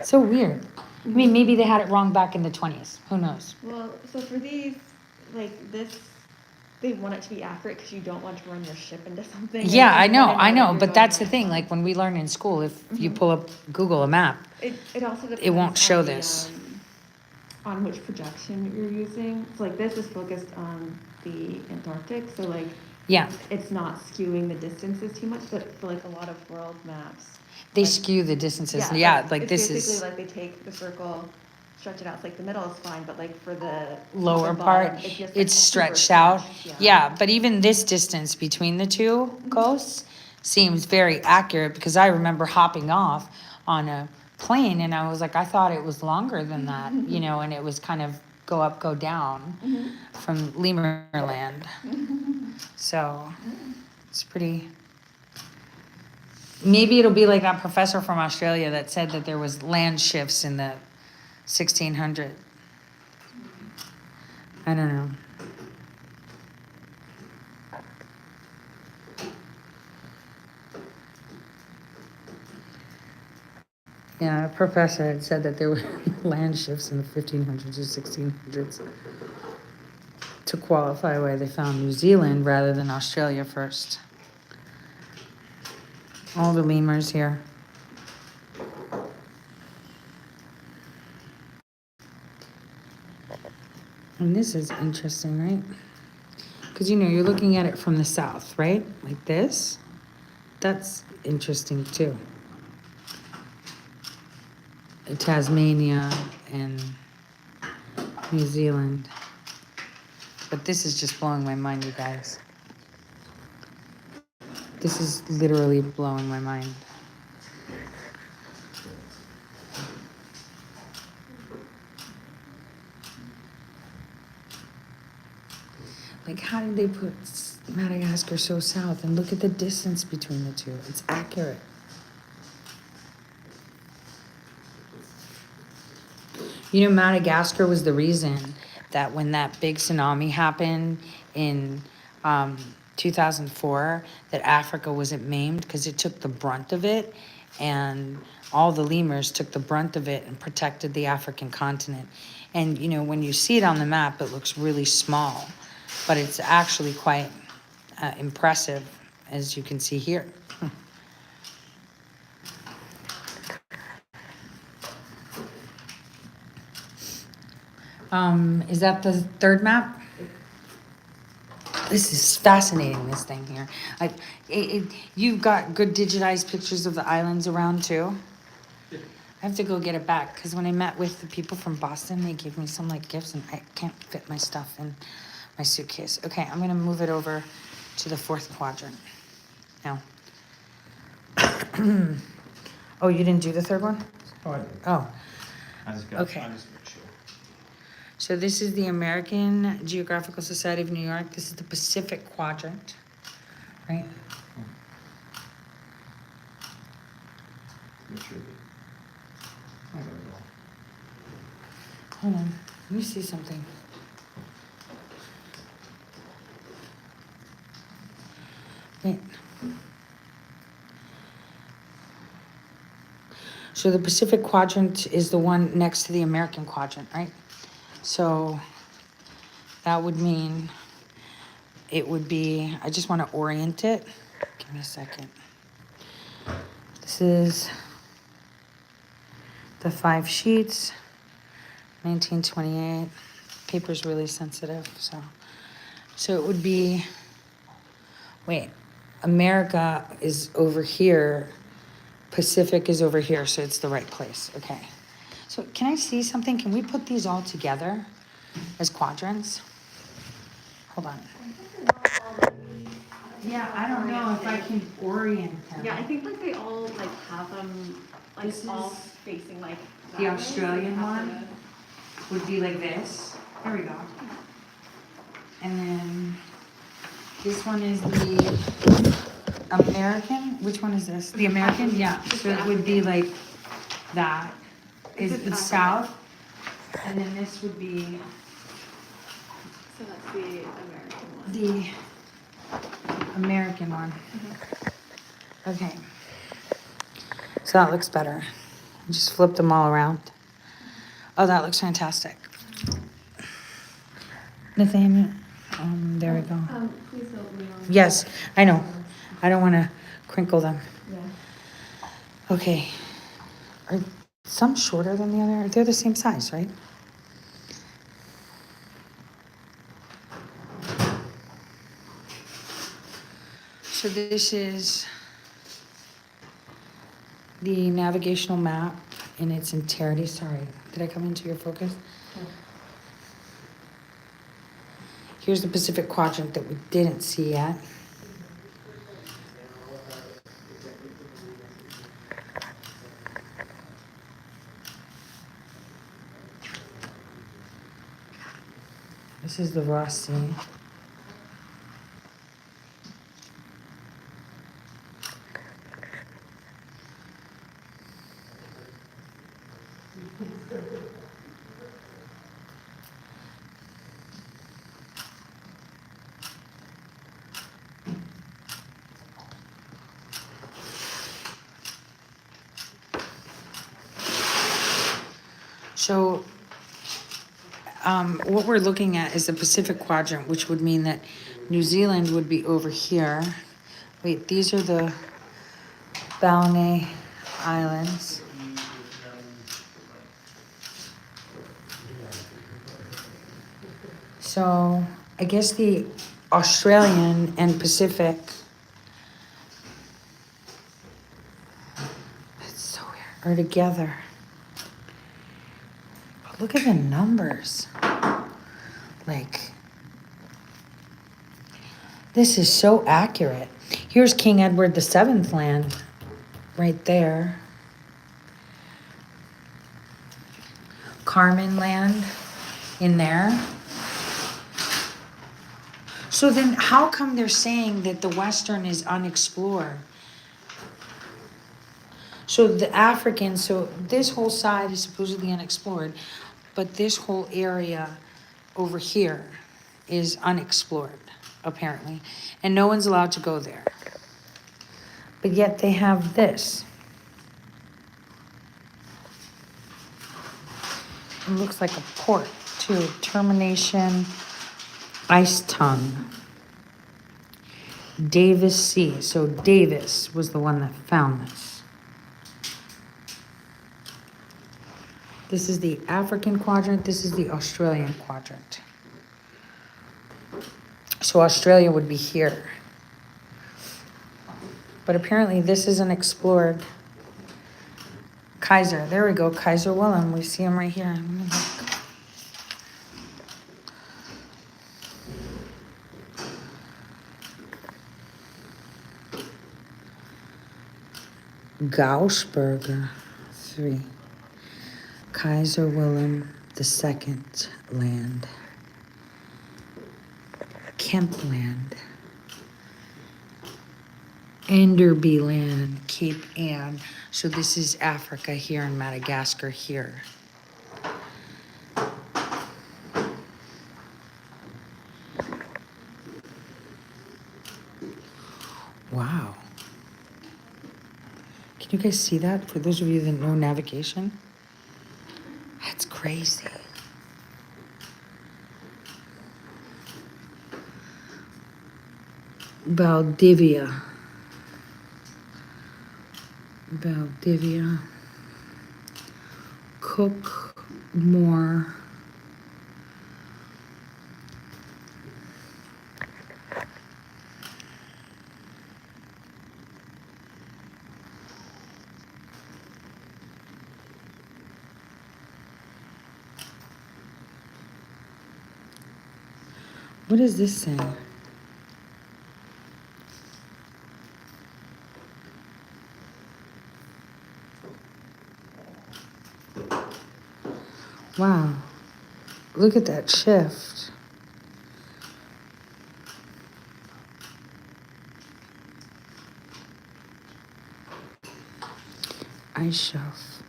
So weird. I mean, maybe they had it wrong back in the 20s. Who knows? Well, so for these, like this, they want it to be accurate because you don't want to run your ship into something. Like, Yeah, you I know, wanna I that know. you're But going that's the right thing. on. Like when we learn in school, if you pull up Google a map, It also depends. it won't show on the, this. on which projection you're using. So like this is focused on the Antarctic. So like Yeah, it's not skewing the distances too much, but for like a lot of world maps. they like- skew the distances. Yeah, like it's this basically is like they take the circle, stretch it out, it's like the middle is fine, but like for the lower the part, bottom, just, like, it's super stretched out. stretched, Yeah, but even this distance between the two coasts seems very accurate because I remember hopping off on a plane and I was like, I thought it was longer than that, you know, and it was kind of go up, go down from Lemurland. So it's pretty. Maybe it'll be like that professor from Australia that said that there was land shifts in the 1600. I don't know. Yeah, a professor had said that there were land shifts in the 1500s or 1600s to qualify why they found New Zealand rather than Australia first. All the lemurs here. And this is interesting, right? Because, you know, you're looking at it from the south, right? Like this. That's interesting too. Tasmania and New Zealand. But this is just blowing my mind, you guys. This is literally blowing my mind. Like, how did they put Madagascar so south? And look at the distance between the two. It's accurate. You know, Madagascar was the reason that when that big tsunami happened in 2004, that Africa wasn't maimed because it took the brunt of it, and all the lemurs took the brunt of it and protected the African continent. And you know, when you see it on the map, it looks really small, but it's actually quite impressive, as you can see here. Is that the third map? This is fascinating, this thing here. You've got good digitized pictures of the islands around too? Yeah. I have to go get it back because when I met with the people from Boston, they gave me some like gifts and I can't fit my stuff in my suitcase. Okay, I'm gonna move it over to the fourth quadrant now. Oh, you didn't do the third one? Oh, I did. Oh, I just got, Okay. I just make sure. so this is the American Geographical Society of New York. This is the Pacific Quadrant, right? Make sure that. Oh, there we go. Hold on, let me see something. Wait. So the Pacific Quadrant is the one next to the American Quadrant, right? So that would mean it would be, I just want to orient it. Give me a second. This is the 5 sheets, 1928. Paper's really sensitive, so it would be, wait, America is over here, Pacific is over here, so it's the right place. Okay. So can I see something? Can we put these all together as quadrants? Hold on. Yeah, I don't know if I can orient them. Yeah, I think like they all like have them like This all is facing like that the way, Australian so you have one. Would be like this. There we go. And then this one is the American. Which one is this? The American? Yeah. So it would be like that. Is This is it's south. And then this would be So that's the American one. the American one. Okay. So that looks better. Just flip them all around. Oh, that looks fantastic. Nathaniel, there we go. Please don't lean on. Yes, I know. I don't want to crinkle them. Yeah. Okay. Are some shorter than the other? They're the same size, right? So this is the navigational map in its entirety. Sorry, did I come into your focus? Here's the Pacific quadrant that we didn't see yet. This is the Ross Sea. So what we're looking at is the Pacific quadrant, which would mean that New Zealand would be over here. Wait, these are the Ballonay Islands. So I guess the Australian and Pacific. That's so weird. Are together. But look at the numbers. Like, this is so accurate. Here's King Edward VII land right there. Carmen land in there. So then how come they're saying that the Western is unexplored? So the African, so this whole side is supposedly unexplored, but this whole area over here is unexplored, apparently. And no one's allowed to go there. But yet they have this. It looks like a port, too. Termination, Ice Tongue. Davis Sea. So Davis was the one that found this. This is the African quadrant. This is the Australian quadrant. So Australia would be here. But apparently this isn't explored. Kaiser. There we go. Kaiser Wilhelm. We see him right here. Let me look. Gausberger. 3. Kaiser Wilhelm II land. Kemp land. Enderby land, Cape Ann. So this is Africa here and Madagascar here. Wow. Can you guys see that? For those of you that know navigation, that's crazy. Valdivia. Cookmore. What is this saying? Wow, look at that shift. Ice shelf,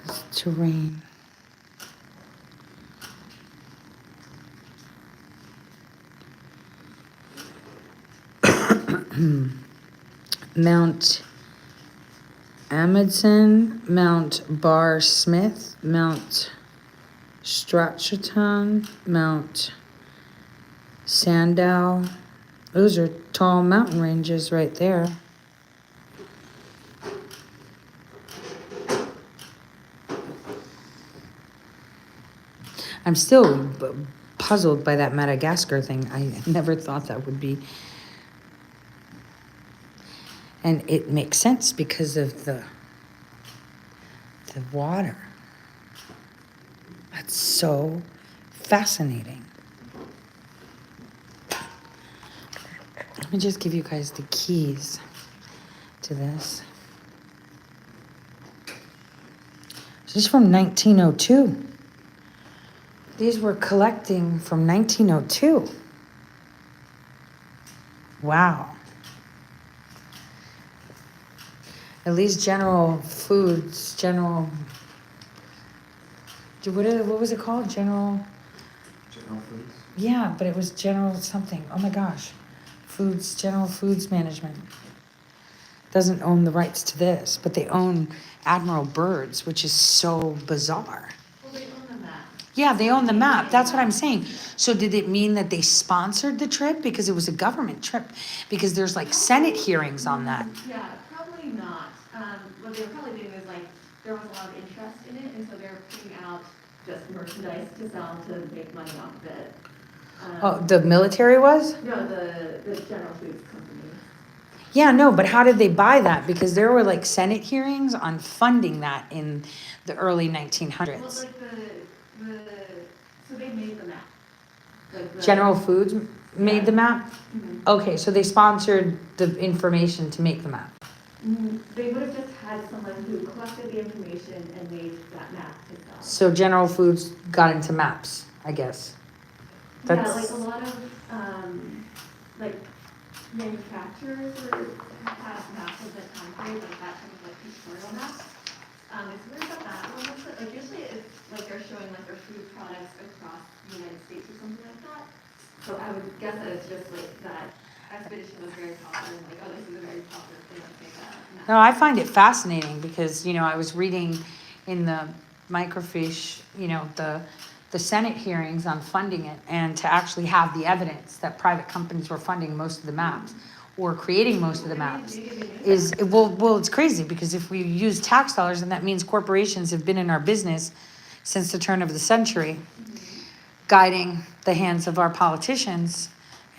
it's terrain. Mount Amundsen, Mount Bar Smith, Mount Strachan, Mount Sandow. Those are tall mountain ranges right there. I'm still puzzled by that Madagascar thing. I never thought that would be And it makes sense because of the water. That's so fascinating. Let me just give you guys the keys to this. This is from 1902. These were collecting from 1902. Wow. At least General Foods, what was it called? General Foods. Yeah, but it was General something. Oh my gosh. General Foods Management. Doesn't own the rights to this, but they own Admiral Byrd's, which is so bizarre. Well, they own the map. Yeah, they own the map. That's what I'm saying. So did it mean that they sponsored the trip? Because it was a government trip. Because there's like Senate hearings on that. Yeah, probably not. What they were probably doing is like, there was a lot of interest in it, and so they were putting out just merchandise to sell to make money off of it. Oh, the military was? No, the General Foods Company. Yeah, no, but how did they buy that? Because there were like Senate hearings on funding that in the early 1900s. Well, like so they made the map. Like General Foods made the map? Mhm. Okay, so they sponsored the information to make the map. They would have just had someone who collected the information and made that map to sell. So General Foods got into maps, I guess. Yeah, That's- like a lot of, like manufacturers have maps of the time period, like that kind of like pictorial map. It's weird that that one looks like usually it's like they're showing like their food products across the United States or something like that. So I would guess that it's just like that expedition was very popular and like, oh, this is a very popular thing, let's make a map. No, I find it fascinating because, I was reading in the microfiche, the Senate hearings on funding it, and to actually have the evidence that private companies were funding most of the maps or creating most of the maps it's crazy because if we use tax dollars, then that means corporations have been in our business since the turn of the century, guiding the hands of our politicians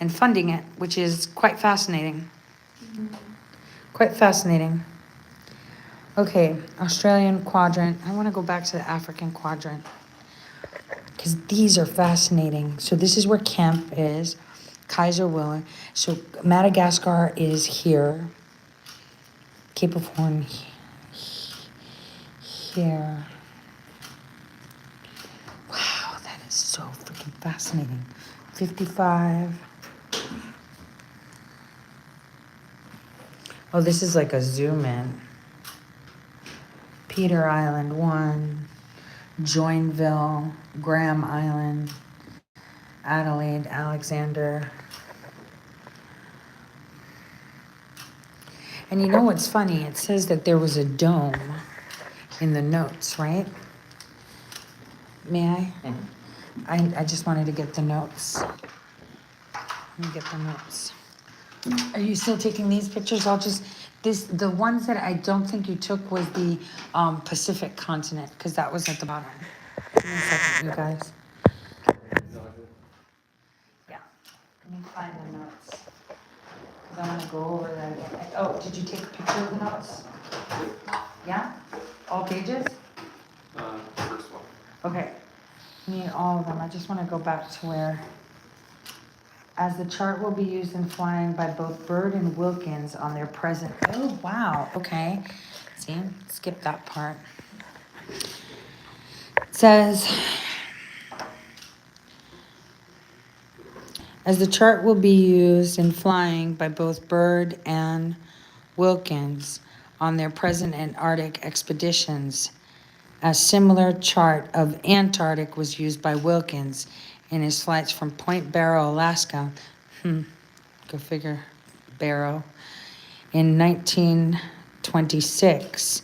and funding it, which is quite fascinating. Quite fascinating. Okay, Australian quadrant. I want to go back to the African quadrant because these are fascinating. So this is where Kemp is, Kaiser Wilhelm. So Madagascar is here. Cape of Horn here. Wow, that is so freaking fascinating. 55. Oh, this is like a zoom in. Peter Island 1, Joinville, Graham Island, Adelaide, Alexander. And you know what's funny? It says that there was a dome in the notes, right? May I? I just wanted to get the notes. Let me get the notes. Are you still taking these pictures? The ones that I don't think you took was the Pacific continent, because that was at the bottom. Give me a second, you guys. Yeah, let me find the notes. Because I want to go over that again. Oh, did you take a picture of the notes? Yeah? All pages? First one. Okay. I need all of them. I just want to go back to where... As the chart will be used in flying by both Byrd and Wilkins on their present. Oh, wow. Okay. See, skip that part. It says, as the chart will be used in flying by both Byrd and Wilkins on their present Antarctic expeditions, a similar chart of Antarctic was used by Wilkins in his flights from Point Barrow, Alaska. Go figure, Barrow. In 1926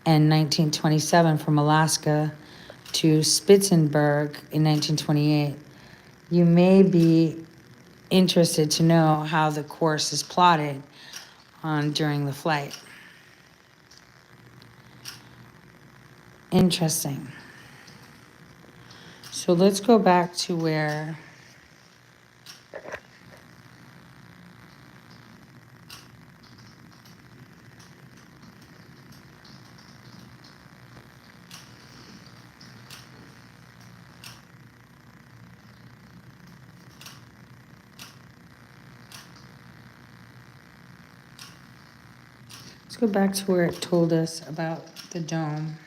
and 1927 from Alaska to Spitzenberg in 1928. You may be interested to know how the course is plotted during the flight. Interesting. So let's go back to where Let's go back to where it told us about the dome.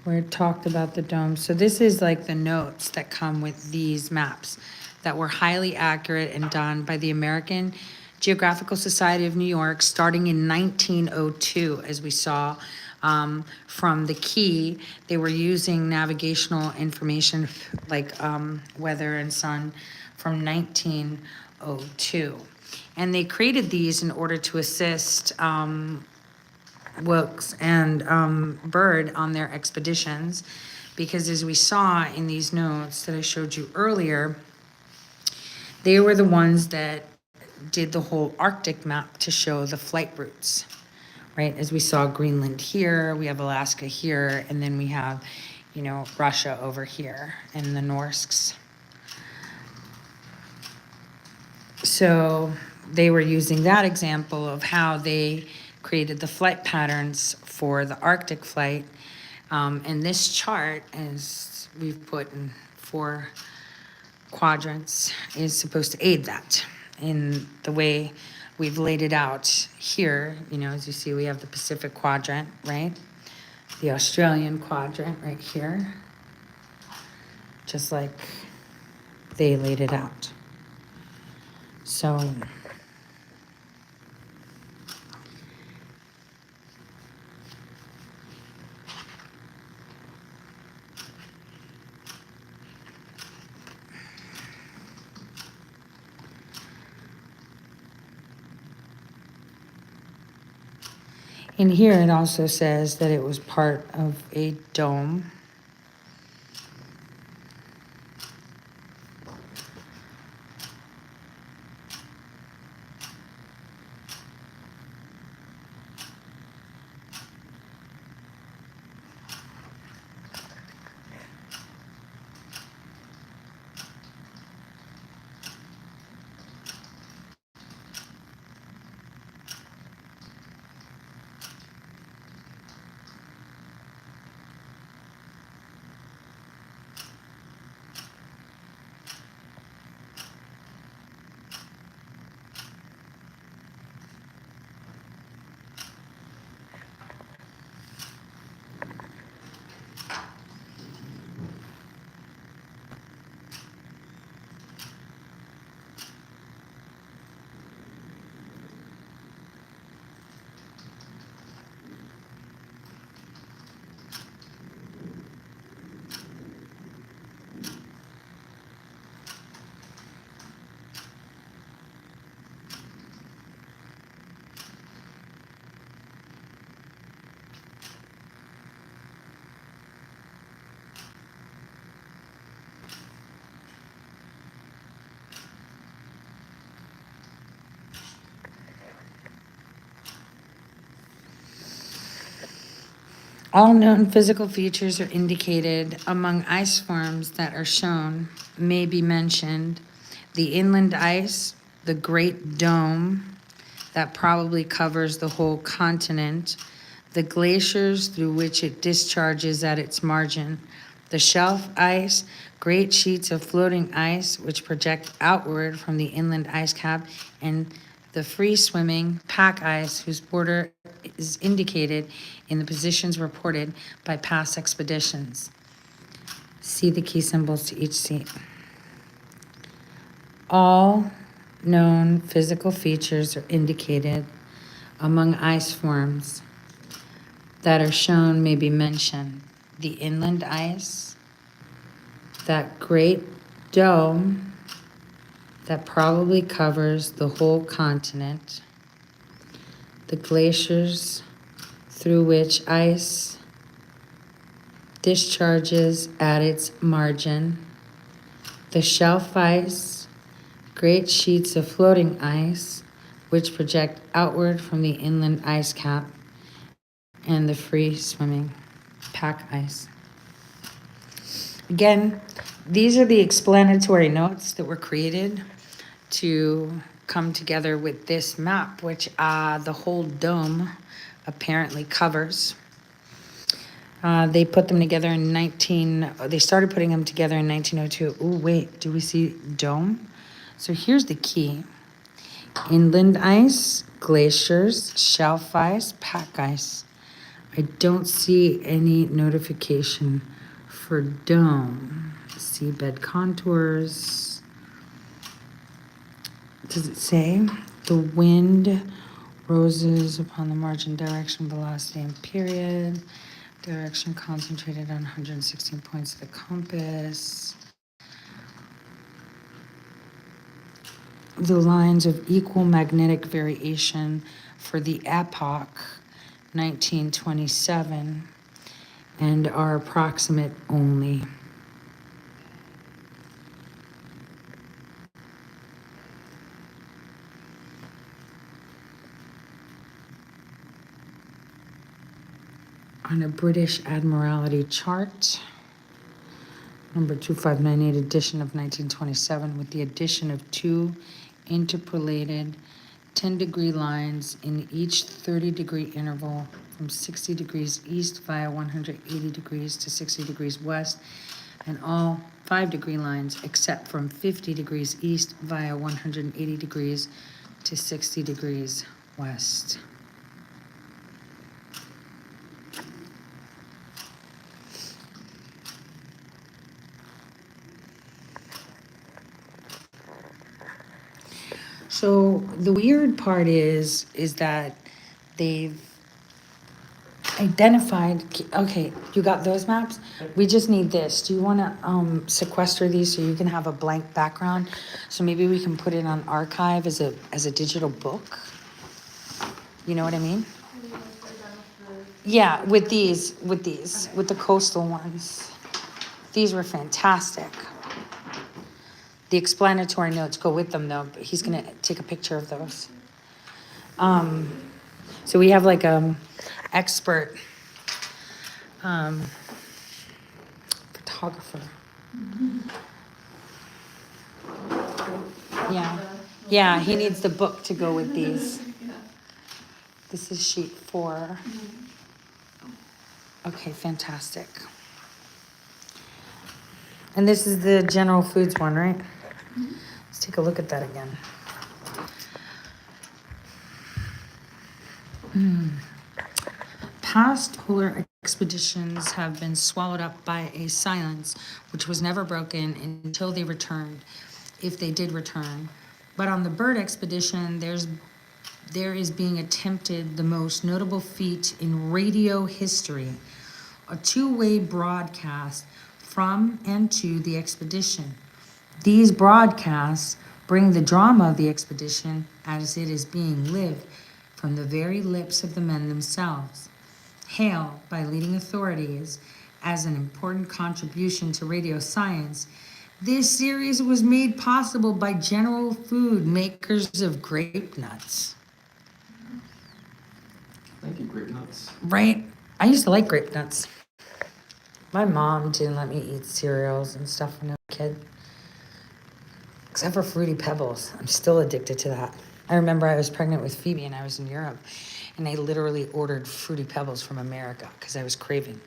Where it talked about the dome. So this is like the notes that come with these maps that were highly accurate and done by the American Geographical Society of New York starting in 1902, as we saw from the key. They were using navigational information like weather and sun from 1902. And they created these in order to assist Wilkes and Byrd on their expeditions, because as we saw in these notes that I showed you earlier, they were the ones that did the whole Arctic map to show the flight routes, right? As we saw Greenland here, we have Alaska here, and then we have, you know, Russia over here and the Norsks. So they were using that example of how they created the flight patterns for the Arctic flight. And this chart, as we've put in 4 quadrants, is supposed to aid that in the way we've laid it out here. You know, as you see, we have the Pacific quadrant, right? The Australian quadrant right here, just like they laid it out. So in here, it also says that it was part of a dome. All known physical features are indicated among ice forms that are shown may be mentioned. The inland ice, the Great Dome that probably covers the whole continent, the glaciers through which it discharges at its margin, the shelf ice, great sheets of floating ice which project outward from the inland ice cap, and the free-swimming pack ice whose border is indicated in the positions reported by past expeditions. See the key symbols to each seat. All known physical features are indicated among ice forms that are shown may be mentioned. The inland ice, that great dome that probably covers the whole continent, the glaciers through which ice discharges at its margin, the shelf ice, great sheets of floating ice which project outward from the inland ice cap, and the free swimming pack ice. Again, these are the explanatory notes that were created to come together with this map, which the whole dome apparently covers. They put them together in they started putting them together in 1902. Oh, wait, do we see dome? So here's the key. Inland ice, glaciers, shelf ice, pack ice. I don't see any notification for dome. Seabed contours. Does it say? The wind roses upon the margin, direction, velocity, and period. Direction concentrated on 116 points of the compass. The lines of equal magnetic variation for the epoch 1927 and are approximate only. On a British Admiralty chart, number 2598 edition of 1927, with the addition of two interpolated 10-degree lines in each 30-degree interval from 60 degrees east via 180 degrees to 60 degrees west, and all 5-degree lines except from 50 degrees east via 180 degrees to 60 degrees west. So the weird part is that they've identified, okay, you got those maps? We just need this. Do you want to sequester these so you can have a blank background? So maybe we can put it on archive as a digital book? You know what I mean? Yeah, with the coastal ones. These were fantastic. The explanatory notes go with them though, but he's gonna take a picture of those. So we have like expert photographer. Yeah, he needs the book to go with these. This is sheet 4. Okay, fantastic. And this is the general foods one, right? Let's take a look at that again. Past polar expeditions have been swallowed up by a silence which was never broken until they returned, if they did return. But on the bird expedition, there is being attempted the most notable feat in radio history, a two-way broadcast from and to the expedition. These broadcasts bring the drama of the expedition as it is being lived from the very lips of the men themselves. Hailed by leading authorities as an important contribution to radio science, this series was made possible by General Food, makers of grape nuts. Thank you, grape nuts. Right? I used to like grape nuts. My mom didn't let me eat cereals and stuff when I was a kid. Except for Fruity Pebbles. I'm still addicted to that. I remember I was pregnant with Phoebe and I was in Europe. And I literally ordered Fruity Pebbles from America because I was craving,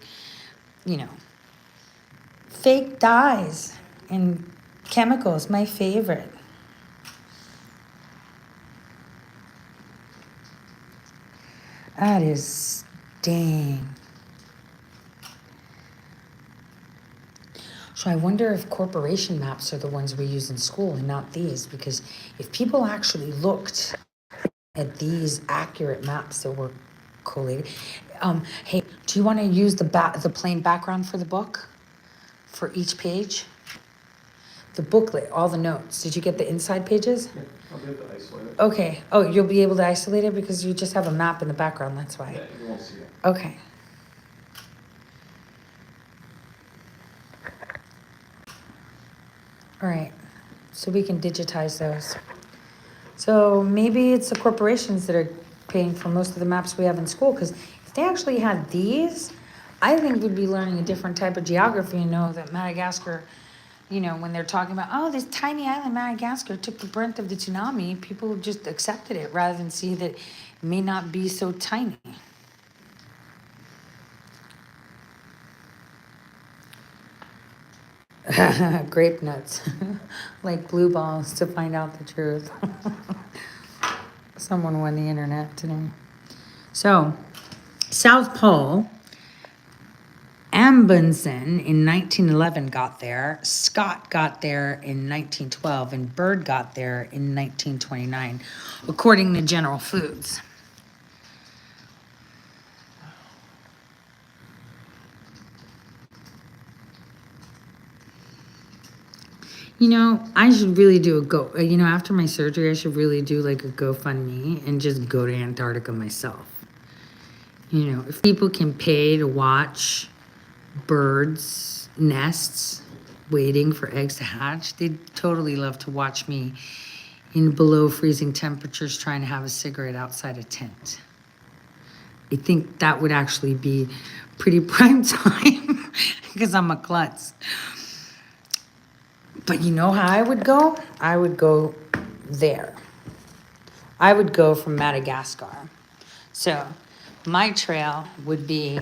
fake dyes and chemicals, my favorite. That is dang. So I wonder if corporation maps are the ones we use in school and not these, because if people actually looked at these accurate maps that were collated. Hey, do you want to use the plain background for the book? For each page? The booklet, all the notes. Did you get the inside pages? Yeah, I'll be able to isolate it. Okay. Oh, you'll be able to isolate it because you just have a map in the background, that's why. Yeah, you won't see it. Okay. All right. So we can digitize those. So maybe it's the corporations that are paying for most of the maps we have in school, because if they actually had these, I think we'd be learning a different type of geography and know that Madagascar, when they're talking about, oh, this tiny island Madagascar took the brunt of the tsunami, people just accepted it rather than see that it may not be so tiny. Grape nuts, like blue balls to find out the truth. Someone won the internet today. So, South Pole, Amundsen in 1911 got there, Scott got there in 1912, and Byrd got there in 1929, according to General Foods. You know, I should really do after my surgery, I should really do like a GoFundMe and just go to Antarctica myself. You know, if people can pay to watch birds' nests waiting for eggs to hatch, they'd totally love to watch me in below freezing temperatures trying to have a cigarette outside a tent. I think that would actually be pretty prime time because I'm a klutz. But you know how I would go? I would go there. I would go from Madagascar. So my trail would be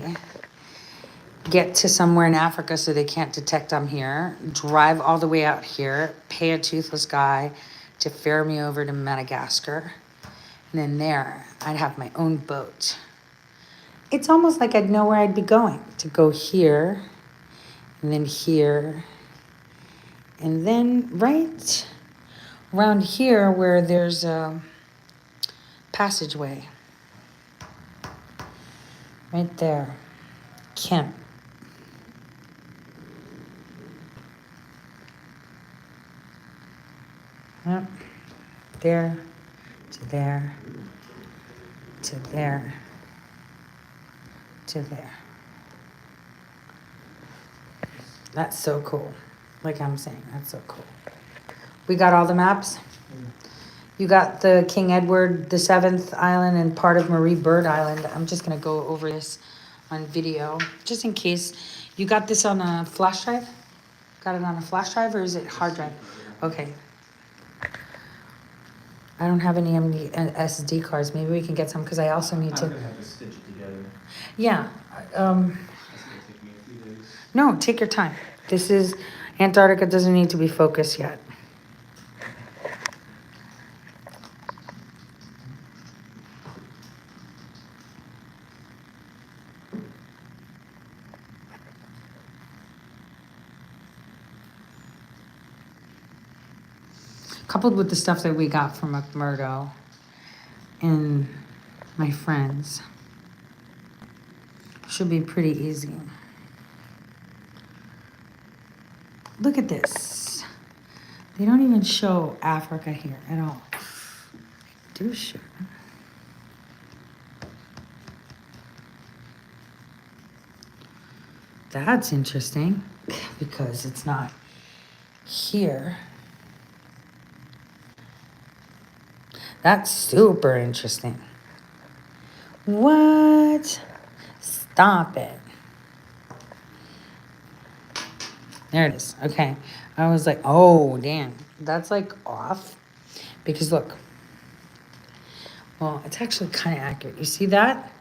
get to somewhere in Africa so they can't detect I'm here, drive all the way out here, pay a toothless guy to ferry me over to Madagascar. And then there, I'd have my own boat. It's almost like I'd know where I'd be going. To go here, and then here, and then right around here where there's a passageway. Right there. Camp. Yep. There, to there, to there, to there. That's so cool. Like I'm saying, that's so cool. We got all the maps? You got the King Edward the Seventh Island and part of Marie Byrd Island. I'm just gonna go over this on video, just in case. You got this on a flash drive? Got it on a flash drive or is it hard drive? Okay. I don't have any SD cards. Maybe we can get some because I also need to. I'm gonna have to stitch it together. Yeah. That's gonna take me a few days. No, take your time. This is Antarctica. Doesn't need to be focused yet. Coupled with the stuff that we got from McMurdo and my friends, should be pretty easy. Look at this. They don't even show Africa here at all. They do show. That's interesting because it's not here. That's super interesting. What? Stop it. There it is. Okay. I was like, oh, damn. That's like off. Because look. Well, it's actually kind of accurate. You see that?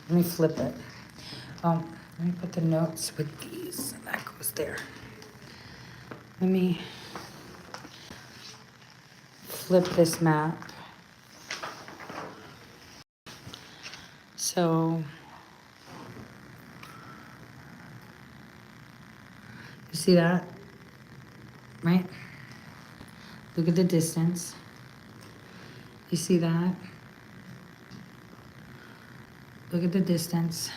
Let me flip it. Let me put the notes with these. And that goes there. Let me flip this map. So you see that? Right? Look at the distance. You see that? Look at the distance.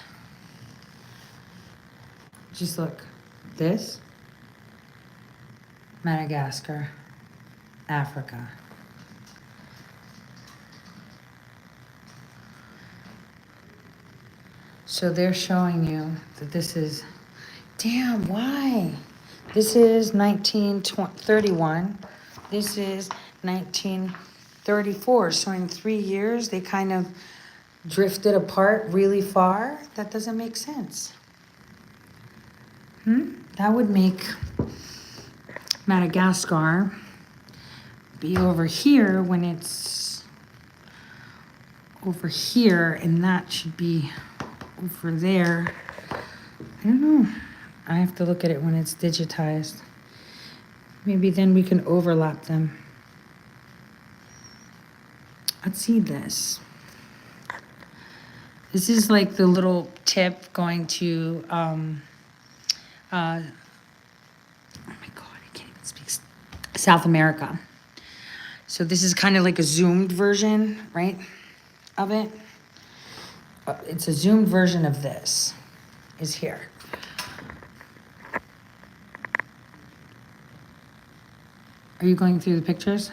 Just look. This, Madagascar, Africa. So they're showing you that this is, damn, why? This is 1931. This is 1934. So in 3 years, they kind of drifted apart really far. That doesn't make sense. That would make Madagascar be over here when it's over here, and that should be over there. I don't know. I have to look at it when it's digitized. Maybe then we can overlap them. Let's see this. This is like the little tip going to, oh my God, I can't even speak, South America. So this is kind of like a zoomed version, right, of it. It's a zoomed version of this, is here. Are you going through the pictures?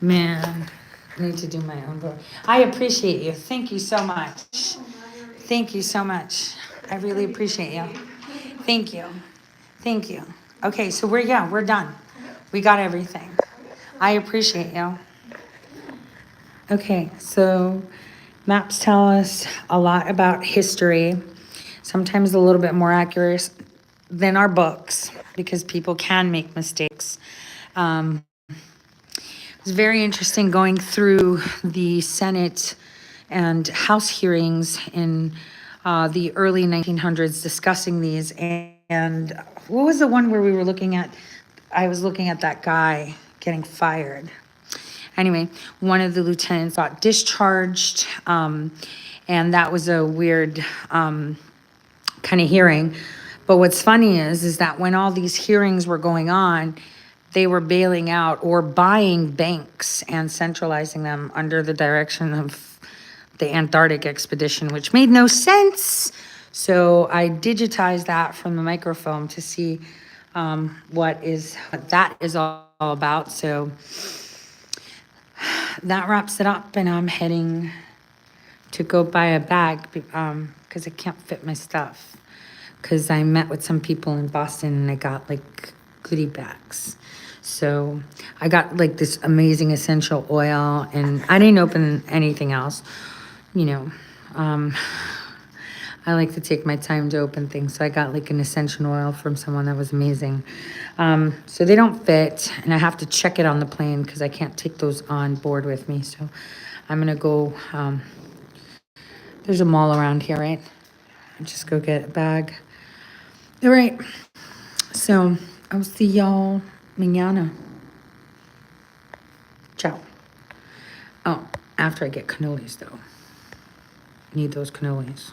Man, I need to do my own book. I appreciate you. Thank you so much. Thank you so much. I really appreciate you. Thank you. Thank you. Okay, so we're done. We got everything. I appreciate you. Okay, so maps tell us a lot about history, sometimes a little bit more accurate than our books because people can make mistakes. It's very interesting going through the Senate and House hearings in the early 1900s discussing these. And what was the one where we were looking at? I was looking at that guy getting fired. Anyway, one of the lieutenants got discharged, and that was a weird kind of hearing. But what's funny is that when all these hearings were going on, they were bailing out or buying banks and centralizing them under the direction of the Antarctic expedition, which made no sense. So I digitized that from the microfilm to see what that is all about. So that wraps it up, and I'm heading to go buy a bag because I can't fit my stuff. Because I met with some people in Boston and I got like goodie bags. So I got like this amazing essential oil, and I didn't open anything else. You know, I like to take my time to open things. So I got like an essential oil from someone that was amazing. So they don't fit, and I have to check it on the plane because I can't take those on board with me. So I'm gonna go, there's a mall around here, right? I'll just go get a bag. All right, so I'll see y'all mañana. Ciao. Oh, after I get cannolis though. Need those cannolis.